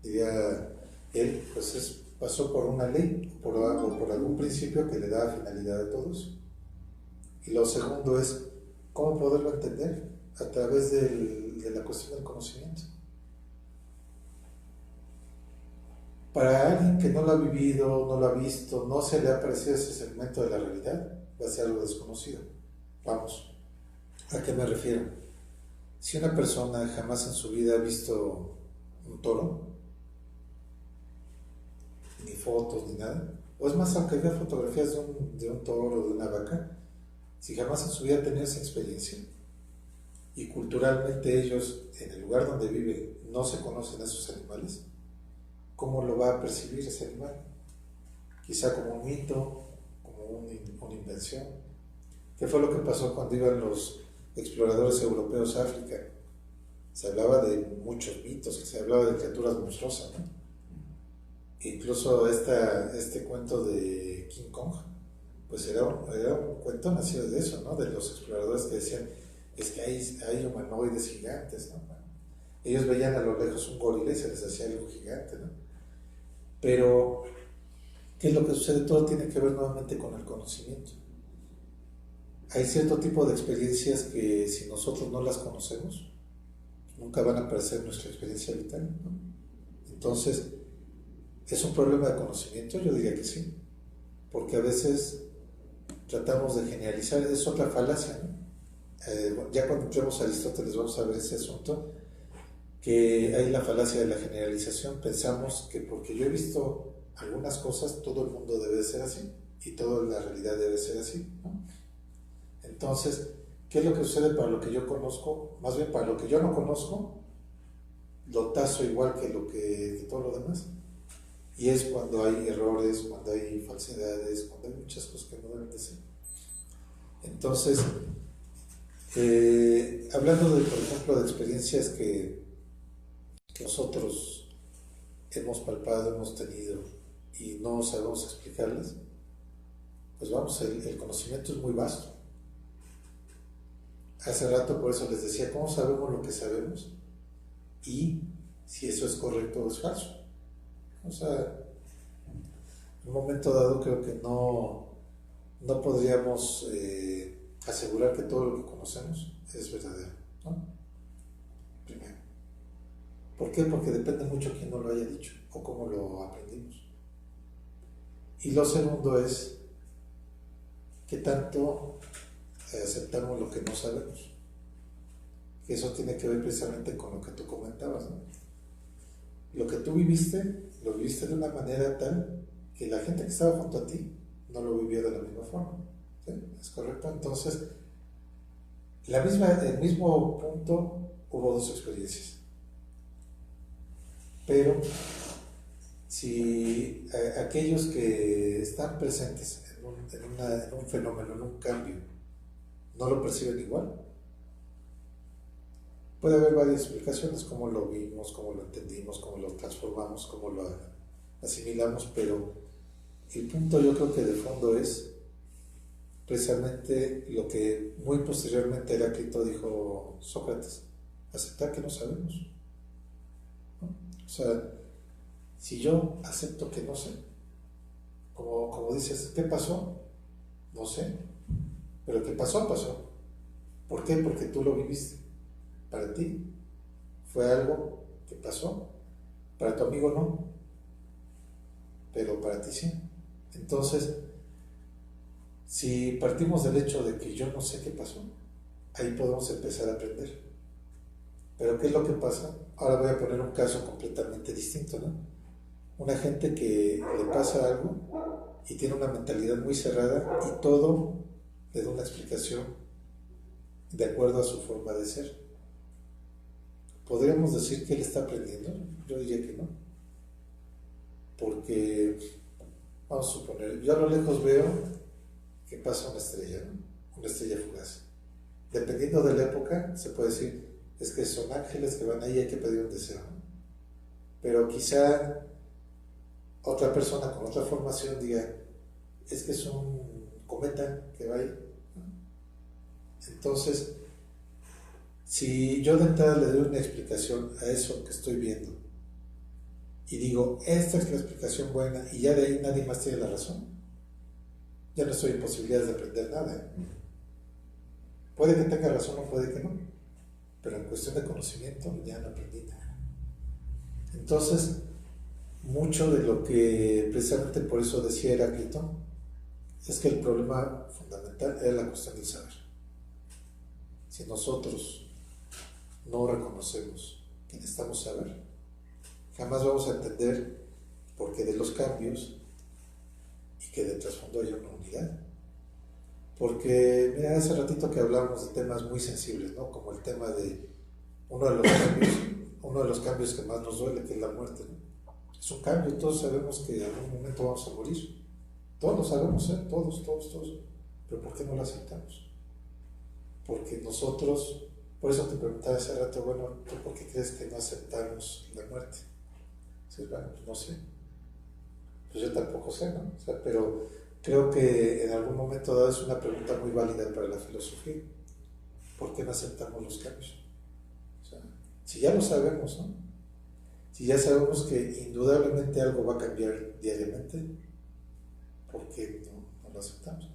diría él, pues pasó por una ley, por algún principio que le da finalidad a todos. Y lo segundo es, ¿cómo poderlo entender? A través de la cuestión del conocimiento. Para alguien que no lo ha vivido, no lo ha visto, no se le ha parecido ese segmento de la realidad, va a ser algo desconocido. Vamos, ¿A qué me refiero? Si una persona jamás en su vida ha visto un toro, ni fotos, ni nada, o es más, aunque vea fotografías de un toro o de una vaca, si jamás en su vida ha tenido esa experiencia, y culturalmente ellos, en el lugar donde viven, no se conocen a esos animales, ¿cómo lo va a percibir ese animal? Quizá como un mito, como una invención. ¿Qué fue lo que pasó cuando iban los exploradores europeos a África? Se hablaba de muchos mitos, se hablaba de criaturas monstruosas, ¿no? Incluso este cuento de King Kong, pues era un cuento nacido de eso, ¿no? De los exploradores que decían, es que hay humanoides gigantes, ¿no? Bueno, ellos veían a lo lejos un gorila y se les hacía algo gigante, ¿no? Pero, ¿qué es lo que sucede? Todo tiene que ver nuevamente con el conocimiento. Hay cierto tipo de experiencias que si nosotros no las conocemos, nunca van a aparecer en nuestra experiencia vital, ¿no? Entonces, ¿es un problema de conocimiento? Yo diría que sí, porque a veces tratamos de generalizar, es otra falacia, ¿no? Ya cuando entremos a Aristóteles vamos a ver ese asunto, que hay la falacia de la generalización. Pensamos que porque yo he visto algunas cosas, todo el mundo debe de ser así, y toda la realidad debe ser así, ¿no? Entonces, ¿qué es lo que sucede para lo que yo conozco? Más bien, para lo que yo no conozco, lo tazo igual que todo lo demás. Y es cuando hay errores, cuando hay falsedades, cuando hay muchas cosas que no deben de ser. Entonces, hablando por ejemplo, de experiencias que nosotros hemos palpado, hemos tenido y no sabemos explicarlas, pues vamos, el conocimiento es muy vasto. Hace rato por eso les decía, ¿cómo sabemos lo que sabemos? Y si eso es correcto o es falso. O sea, en un momento dado creo que no podríamos asegurar que todo lo que conocemos es verdadero, ¿no? Primero. ¿Por qué? Porque depende mucho quién nos lo haya dicho o cómo lo aprendimos. Y lo segundo es qué tanto aceptamos lo que no sabemos. Que eso tiene que ver precisamente con lo que tú comentabas, ¿no? Lo que tú viviste, lo viviste de una manera tal que la gente que estaba junto a ti no lo vivió de la misma forma, ¿sí? ¿Es correcto? Entonces, el mismo punto hubo dos experiencias. Pero si aquellos que están presentes en un fenómeno, en un cambio, no lo perciben igual, puede haber varias explicaciones, cómo lo vimos, cómo lo entendimos, cómo lo transformamos, cómo lo asimilamos, pero el punto yo creo que de fondo es precisamente lo que muy posteriormente Heráclito dijo Sócrates, aceptar que no sabemos, ¿no? O sea, si yo acepto que no sé, como dices, ¿qué pasó? No sé, pero ¿qué pasó? Pasó. ¿Por qué? Porque tú lo viviste. Para ti fue algo que pasó, para tu amigo no, pero para ti sí. Entonces, si partimos del hecho de que yo no sé qué pasó, ahí podemos empezar a aprender. Pero ¿qué es lo que pasa? Ahora voy a poner un caso completamente distinto, ¿no? Una gente que le pasa algo y tiene una mentalidad muy cerrada y todo le da una explicación de acuerdo a su forma de ser. ¿Podríamos decir que él está aprendiendo? Yo diría que no. Porque, vamos a suponer, yo a lo lejos veo que pasa una estrella, ¿no? Una estrella fugaz. Dependiendo de la época, se puede decir, es que son ángeles que van ahí, hay que pedir un deseo, ¿no? Pero quizá otra persona con otra formación diga, es que es un cometa que va ahí, ¿no? Entonces, si yo de entrada le doy una explicación a eso que estoy viendo y digo, esta es la explicación buena y ya de ahí nadie más tiene la razón, ya no estoy en posibilidades de aprender nada. Puede que tenga razón o puede que no, pero en cuestión de conocimiento ya no aprendí nada. Entonces, mucho de lo que precisamente por eso decía Heráclito es que el problema fundamental era la cuestión del saber. si nosotros no reconocemos que necesitamos saber, jamás vamos a entender por qué de los cambios y que de trasfondo hay una unidad. Porque, mira, hace ratito que hablamos de temas muy sensibles, ¿no? Como el tema de uno de los cambios que más nos duele, que es la muerte, ¿no? Es un cambio, todos sabemos que en algún momento vamos a morir. Todos lo sabemos, ¿eh? Todos. Pero ¿por qué no lo aceptamos? Porque nosotros, por eso te preguntaba hace rato, bueno, ¿tú por qué crees que no aceptamos la muerte? Dices, bueno, pues no sé. Pues yo tampoco sé, ¿no? O sea, pero creo que en algún momento dado es una pregunta muy válida para la filosofía. ¿Por qué no aceptamos los cambios? O sea, si ya lo sabemos, ¿no? Si ya sabemos que indudablemente algo va a cambiar diariamente, ¿por qué no lo aceptamos?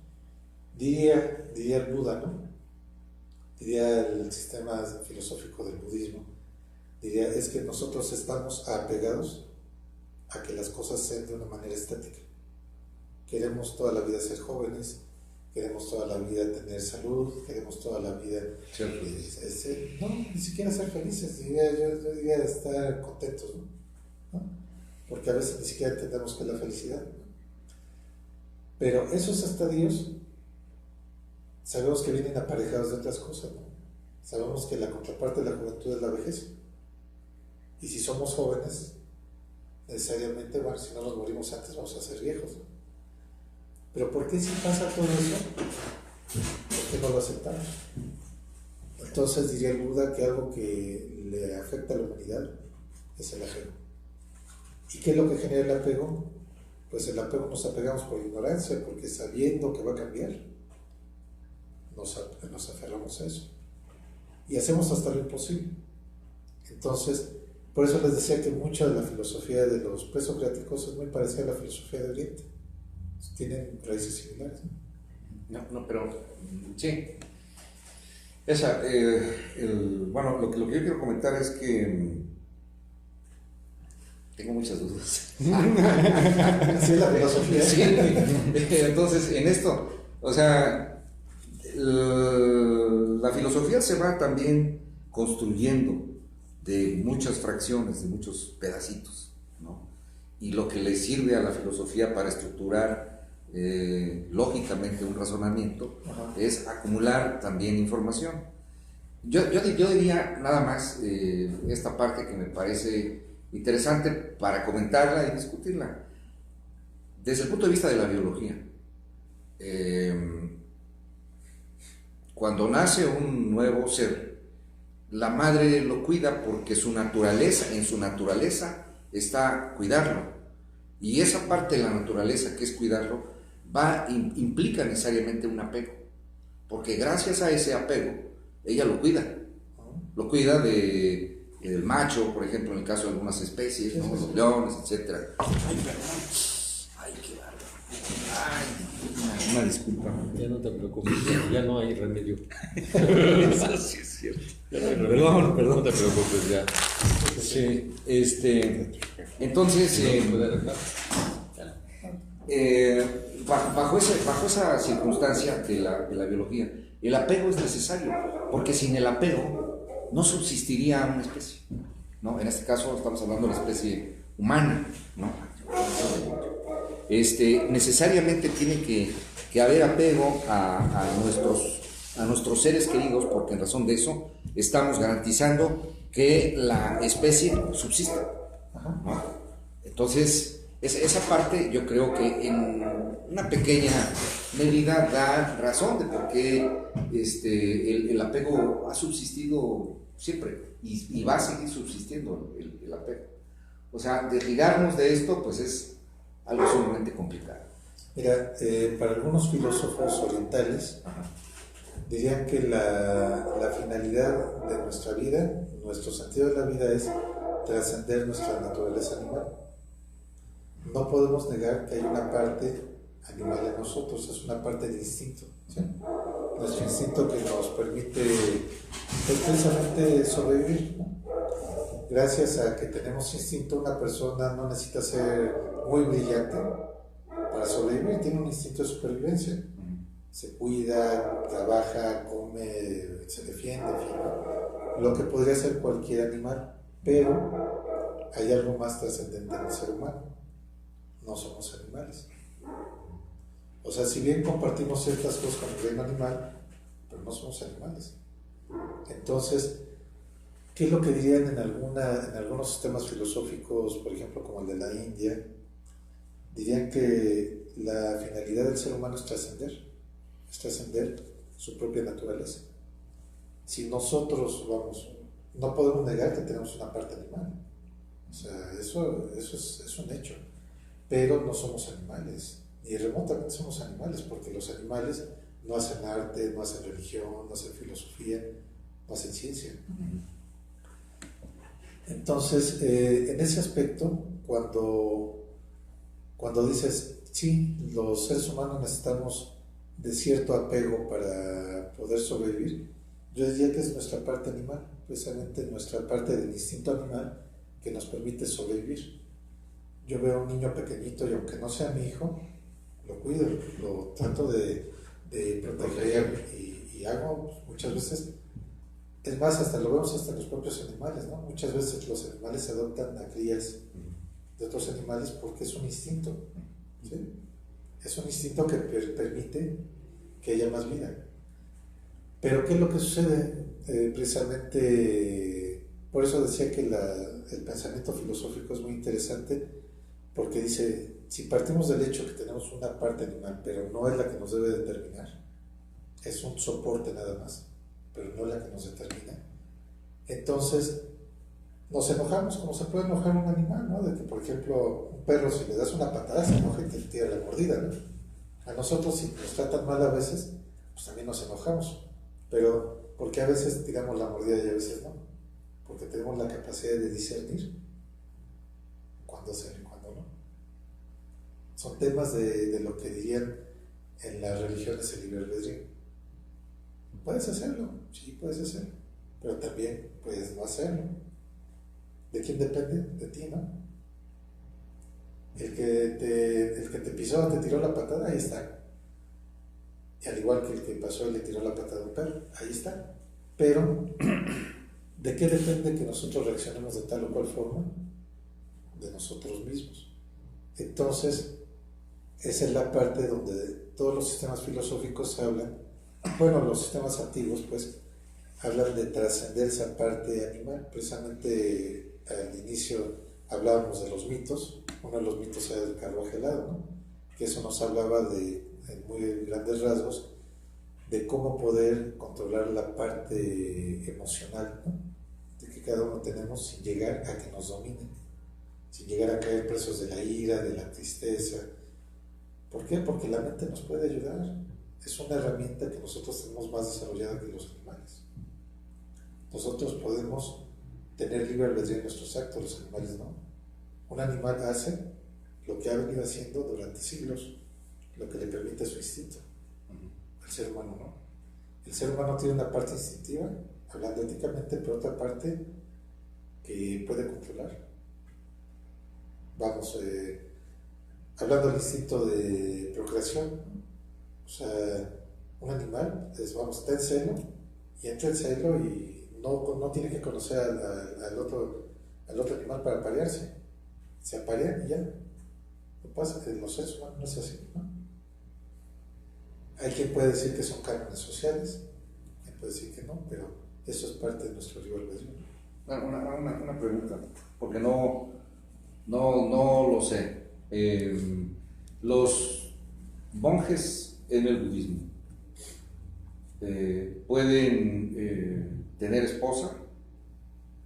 Diría el Buda, ¿no? Diría el sistema filosófico del budismo, diría, es que nosotros estamos apegados a que las cosas sean de una manera estética. Queremos toda la vida ser jóvenes, queremos toda la vida tener salud, queremos toda la vida ser felices. No, ni siquiera ser felices, yo diría estar contentos, ¿no? Porque a veces ni siquiera entendemos qué es la felicidad, ¿no? Pero esos estadios sabemos que vienen aparejados de otras cosas, ¿no? Sabemos que la contraparte de la juventud es la vejez. Y si somos jóvenes, necesariamente, bueno, si no nos morimos antes, vamos a ser viejos, ¿no? Pero ¿por qué si pasa todo eso? ¿Por qué no lo aceptamos? Entonces diría el Buda que algo que le afecta a la humanidad es el apego. ¿Y qué es lo que genera el apego? Pues el apego nos apegamos por ignorancia, porque sabiendo que va a cambiar, nos aferramos a eso. Y hacemos hasta lo imposible. Entonces, por eso les decía que mucha de la filosofía de los presocráticos es muy parecida a la filosofía de Oriente. Tienen raíces similares, ¿no? No, pero sí. Esa, bueno, lo que yo quiero comentar es que tengo muchas dudas. Así es la filosofía. Sí, entonces en esto, o sea, la filosofía se va también construyendo de muchas fracciones, de muchos pedacitos, ¿no? Y lo que le sirve a la filosofía para estructurar lógicamente un razonamiento es acumular también información. Yo diría nada más esta parte que me parece interesante para comentarla y discutirla. Desde el punto de vista de la biología, cuando nace un nuevo ser, la madre lo cuida porque en su naturaleza está cuidarlo. Y esa parte de la naturaleza que es cuidarlo implica necesariamente un apego, porque gracias a ese apego ella lo cuida del macho, por ejemplo, en el caso de algunas especies, ¿no? Los leones, etcétera. Ay, perdón. Ay, qué bárbaro. Ay, una disculpa. Ya no te preocupes, ya no hay remedio. Eso sí es cierto. Ya no hay remedio. Perdón, no te preocupes ya. Sí, entonces, bajo esa circunstancia de la biología, el apego es necesario, porque sin el apego no subsistiría una especie, ¿no? En este caso estamos hablando de la especie humana, ¿no? Necesariamente tiene que haber apego a nuestros seres queridos, porque en razón de eso estamos garantizando que la especie subsista, ¿no? Entonces, esa parte yo creo que en una pequeña medida da razón de por qué el apego ha subsistido siempre y va a seguir subsistiendo el apego. O sea, desligarnos de esto pues es algo sumamente complicado. Mira, para algunos filósofos orientales dirían que la finalidad de nuestra vida, nuestro sentido de la vida es trascender nuestra naturaleza animal. No podemos negar que hay una parte animal en nosotros, es una parte de instinto, ¿sí? Nuestro instinto que nos permite precisamente sobrevivir, ¿no? Gracias a que tenemos instinto, una persona no necesita ser muy brillante para sobrevivir, tiene un instinto de supervivencia. se cuida, trabaja, come, se defiende, en fin, ¿no? Lo que podría ser cualquier animal, pero hay algo más trascendente en el ser humano. No somos animales. O sea, si bien compartimos ciertas cosas con el reino animal, pero no somos animales. Entonces, ¿qué es lo que dirían en algunos sistemas filosóficos, por ejemplo, como el de la India? Dirían que la finalidad del ser humano es trascender su propia naturaleza. Si nosotros, no podemos negar que tenemos una parte animal. O sea, eso es un hecho. Pero no somos animales, ni remotamente somos animales, porque los animales no hacen arte, no hacen religión, no hacen filosofía, no hacen ciencia. Entonces, en ese aspecto, cuando dices, sí, los seres humanos necesitamos de cierto apego para poder sobrevivir, yo diría que es nuestra parte animal, precisamente nuestra parte del instinto animal que nos permite sobrevivir. Yo veo a un niño pequeñito y aunque no sea mi hijo, lo cuido, lo trato de proteger y hago muchas veces, es más, hasta lo vemos hasta en los propios animales, ¿no? Muchas veces los animales adoptan a crías de otros animales porque es un instinto, ¿sí? Es un instinto que permite que haya más vida. Pero ¿qué es lo que sucede? Precisamente, por eso decía que el pensamiento filosófico es muy interesante, porque dice, si partimos del hecho que tenemos una parte animal, pero no es la que nos debe determinar, es un soporte nada más, pero no es la que nos determina, entonces nos enojamos como se puede enojar un animal, ¿no? De que, por ejemplo, un perro, si le das una patada, se enoja y te tira la mordida, ¿no? A nosotros, si nos tratan mal a veces, pues también nos enojamos, pero porque a veces tiramos la mordida y a veces no, porque tenemos la capacidad de discernir cuándo hacerlo y cuándo no. Son temas de lo que dirían en las religiones el libre albedrío. Puedes hacerlo, sí, puedes hacerlo, pero también puedes no hacerlo. ¿De quién depende? De ti, ¿no? El que te pisó, te tiró la patada, ahí está. Y al igual que el que pasó y le tiró la patada a un perro, ahí está. Pero, ¿de qué depende que nosotros reaccionemos de tal o cual forma? De nosotros mismos. Entonces, esa es la parte donde todos los sistemas filosóficos hablan, bueno, los sistemas antiguos, pues, hablan de trascender esa parte animal. Precisamente al inicio hablábamos de los mitos. Uno de los mitos era el carruaje helado, ¿no? Que eso nos hablaba en muy grandes rasgos, de cómo poder controlar la parte emocional, ¿no? De que cada uno tenemos sin llegar a que nos domine, sin llegar a caer presos de la ira, de la tristeza. ¿Por qué? Porque la mente nos puede ayudar. Es una herramienta que nosotros tenemos más desarrollada que los animales. Nosotros podemos tener libre albedrío en nuestros actos, los animales no. Un animal hace lo que ha venido haciendo durante siglos, lo que le permite su instinto. El ser humano no. El ser humano tiene una parte instintiva, hablando éticamente, pero otra parte que puede controlar. Vamos, hablando del instinto de procreación, o sea, un animal está en celo y entra en celo y no tiene que conocer al otro animal para aparearse. Se aparean y ya. Lo que pasa es que los seres humanos no es así, ¿no? Hay quien puede decir que son cánones sociales, quien puede decir que no, pero eso es parte de nuestro libre albedrío. Una pregunta, porque no lo sé. Los monjes en el budismo pueden tener esposa,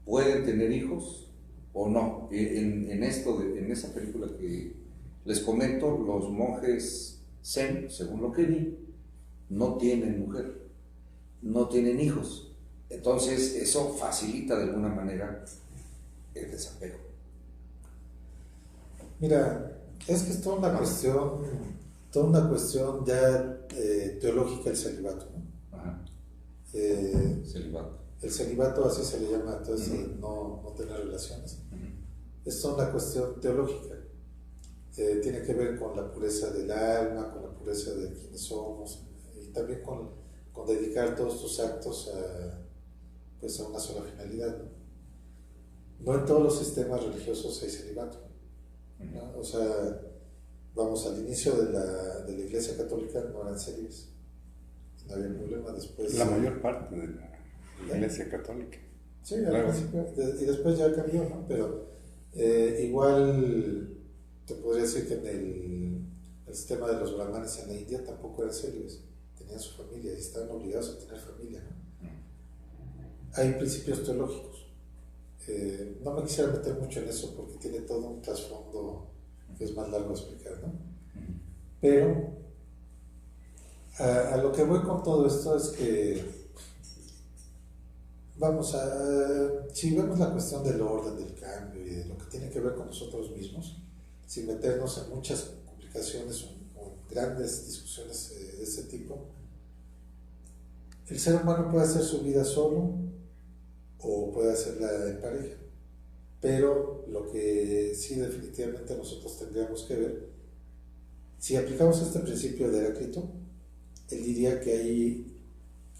pueden tener hijos o no. En esa película que les comento, los monjes Zen, según lo que vi, no tienen mujer, no tienen hijos. Entonces eso facilita de alguna manera el desapego. Mira, es que es toda una cuestión ya teológica el celibato, ¿no? Ajá. Celibato. El celibato, así se le llama, entonces no tener relaciones. Es toda una cuestión teológica. Tiene que ver con la pureza del alma, con la pureza de quienes somos, también con dedicar todos tus actos pues a una sola finalidad, ¿no? No en todos los sistemas religiosos hay celibato, ¿no? O sea, vamos, al inicio de la Iglesia Católica no eran célibes, no había problema. Después la mayor parte de la Iglesia Católica. Sí, al principio, y después ya cambió, ¿no? Pero igual te podría decir que en el sistema de los brahmanes en la India tampoco eran célibes, tenían su familia y estaban obligados a tener familia, ¿no? Hay principios teológicos. No me quisiera meter mucho en eso porque tiene todo un trasfondo que es más largo de explicar, ¿no? Pero a lo que voy con todo esto es que vamos si vemos la cuestión del orden, del cambio y de lo que tiene que ver con nosotros mismos, sin meternos en muchas complicaciones o en grandes discusiones de ese tipo, el ser humano puede hacer su vida solo o puede hacerla en pareja, pero lo que sí definitivamente nosotros tendríamos que ver, si aplicamos este principio de Heráclito, él diría que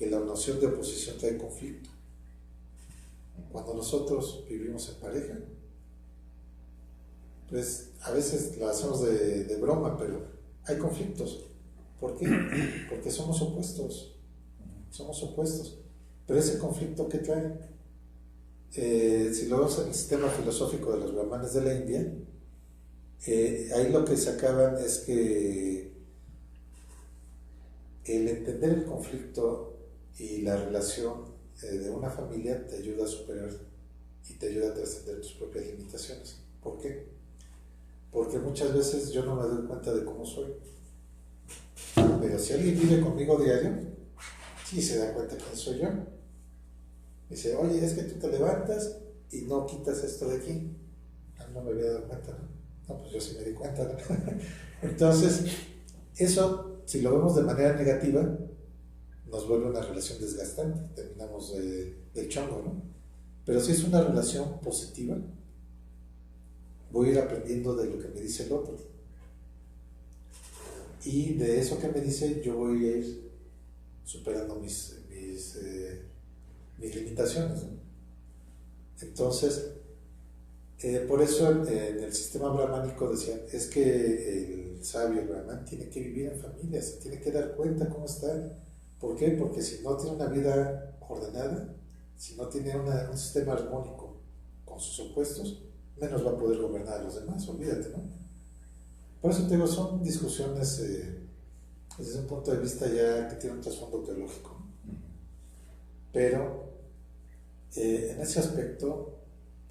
la noción de oposición trae conflicto. Cuando nosotros vivimos en pareja, pues a veces lo hacemos de broma, pero hay conflictos. ¿Por qué? Porque somos opuestos. Pero ese conflicto, ¿qué trae? Si lo vemos en el sistema filosófico de los brahmanes de la India, ahí lo que sacaban es que el entender el conflicto y la relación de una familia te ayuda a superar y te ayuda a trascender tus propias limitaciones. ¿Por qué? Porque muchas veces yo no me doy cuenta de cómo soy, pero si alguien vive conmigo diario, sí se da cuenta quién soy yo. Dice, oye, es que tú te levantas y no quitas esto de aquí. No me había dado cuenta, ¿no? No, pues yo sí me di cuenta, ¿no? Entonces, eso, si lo vemos de manera negativa, nos vuelve una relación desgastante, terminamos del chongo, ¿no? Pero si es una relación positiva, voy a ir aprendiendo de lo que me dice el otro. Y de eso que me dice, yo voy a ir superando mis limitaciones, ¿no? Entonces, por eso en el sistema brahmánico decían, es que el sabio, el brahman, tiene que vivir en familia, se tiene que dar cuenta cómo está. ¿Por qué? Porque si no tiene una vida ordenada, si no tiene un sistema armónico con sus opuestos, menos va a poder gobernar a los demás, olvídate, ¿no? Por eso te digo, son discusiones desde un punto de vista ya que tiene un trasfondo teológico. Pero en ese aspecto,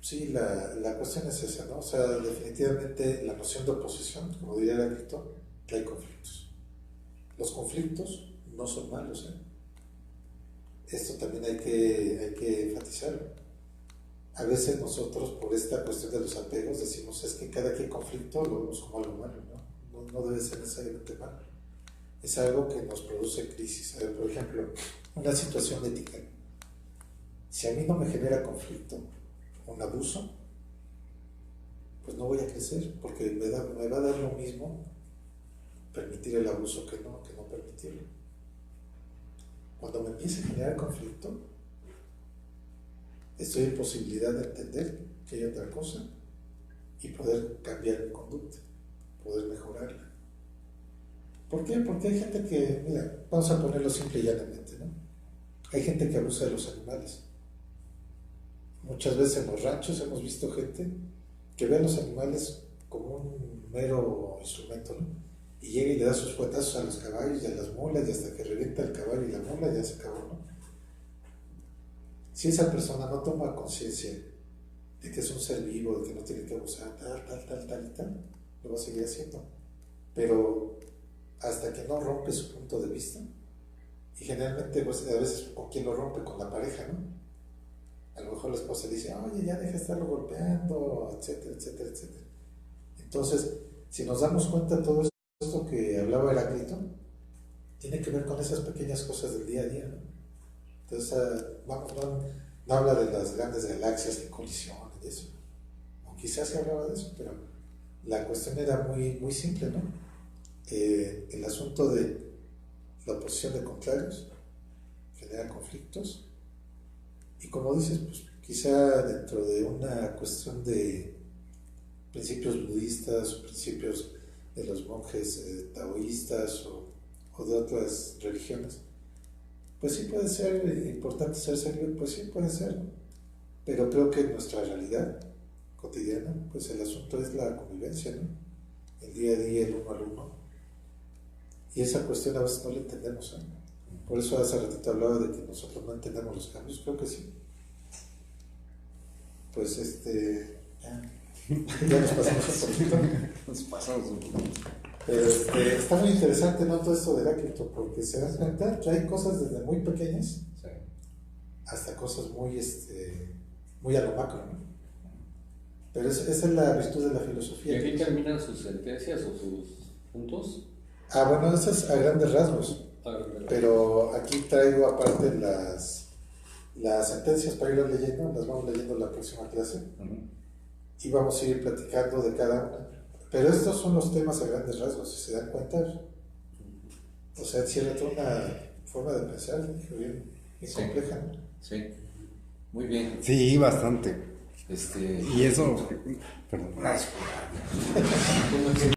sí, la cuestión es esa, ¿no? O sea, definitivamente la noción de oposición, como diría Heráclito, que hay conflictos. Los conflictos no son malos, ¿eh? Esto también hay que enfatizarlo. A veces nosotros, por esta cuestión de los apegos, decimos es que cada que hay conflicto lo vemos como algo malo, ¿no? No debe ser necesariamente malo. Es algo que nos produce crisis. A ver, por ejemplo, una situación ética. Si a mí no me genera conflicto, un abuso, pues no voy a crecer, porque me va a dar lo mismo permitir el abuso que no permitirlo. Cuando me empiece a generar conflicto, estoy en posibilidad de entender que hay otra cosa y poder cambiar mi conducta, poder mejorarla. ¿Por qué? Porque hay gente que, mira, vamos a ponerlo simple y llanamente, ¿no? Hay gente que abusa de los animales. Muchas veces en los ranchos hemos visto gente que ve a los animales como un mero instrumento, ¿no? Y llega y le da sus fuetazos a los caballos y a las mulas y hasta que revienta el caballo y la mula ya se acabó, ¿no? Si esa persona no toma conciencia de que es un ser vivo, de que no tiene que abusar, tal, lo va a seguir haciendo. Pero hasta que no rompe su punto de vista, y generalmente pues, a veces con quien lo rompe, con la pareja, ¿no? A lo mejor la esposa dice, oye, ya deja de estarlo golpeando, etcétera, etcétera, etcétera. Entonces, si nos damos cuenta de todo esto que hablaba Heráclito, tiene que ver con esas pequeñas cosas del día a día, ¿no? Entonces, no habla de las grandes galaxias que colisionan y eso. O quizás se hablaba de eso, pero la cuestión era muy, muy simple, ¿no? El asunto de la oposición de contrarios, genera conflictos, y como dices, pues quizá dentro de una cuestión de principios budistas o principios de los monjes taoístas o de otras religiones, pues sí puede ser importante ser serio, pues sí puede ser, ¿no? Pero creo que en nuestra realidad cotidiana, pues el asunto es la convivencia, ¿no? El día a día, el uno al uno, y esa cuestión a veces no la entendemos, ¿eh? Por eso hace ratito hablaba de que nosotros no entendemos los cambios, creo que sí. Pues ya nos pasamos un poquito. Nos pasamos un poquito. Pero está muy interesante, ¿no? Todo esto de Heráclito, porque se dan cuenta que hay cosas desde muy pequeñas Sí. hasta cosas muy a lo macro, ¿no? Pero esa es la virtud de la ¿Y filosofía. aquí terminan sus sentencias o sus puntos? Bueno, eso es a grandes rasgos. Pero aquí traigo aparte las sentencias para irlas leyendo, las vamos leyendo en la próxima clase. Y vamos a ir platicando de cada una. Pero estos son los temas a grandes rasgos, si se dan cuenta. O sea, encierra toda una forma de pensar bien compleja, ¿no? Sí, muy bien. Sí, bastante. Y eso, perdón. Una disculpa.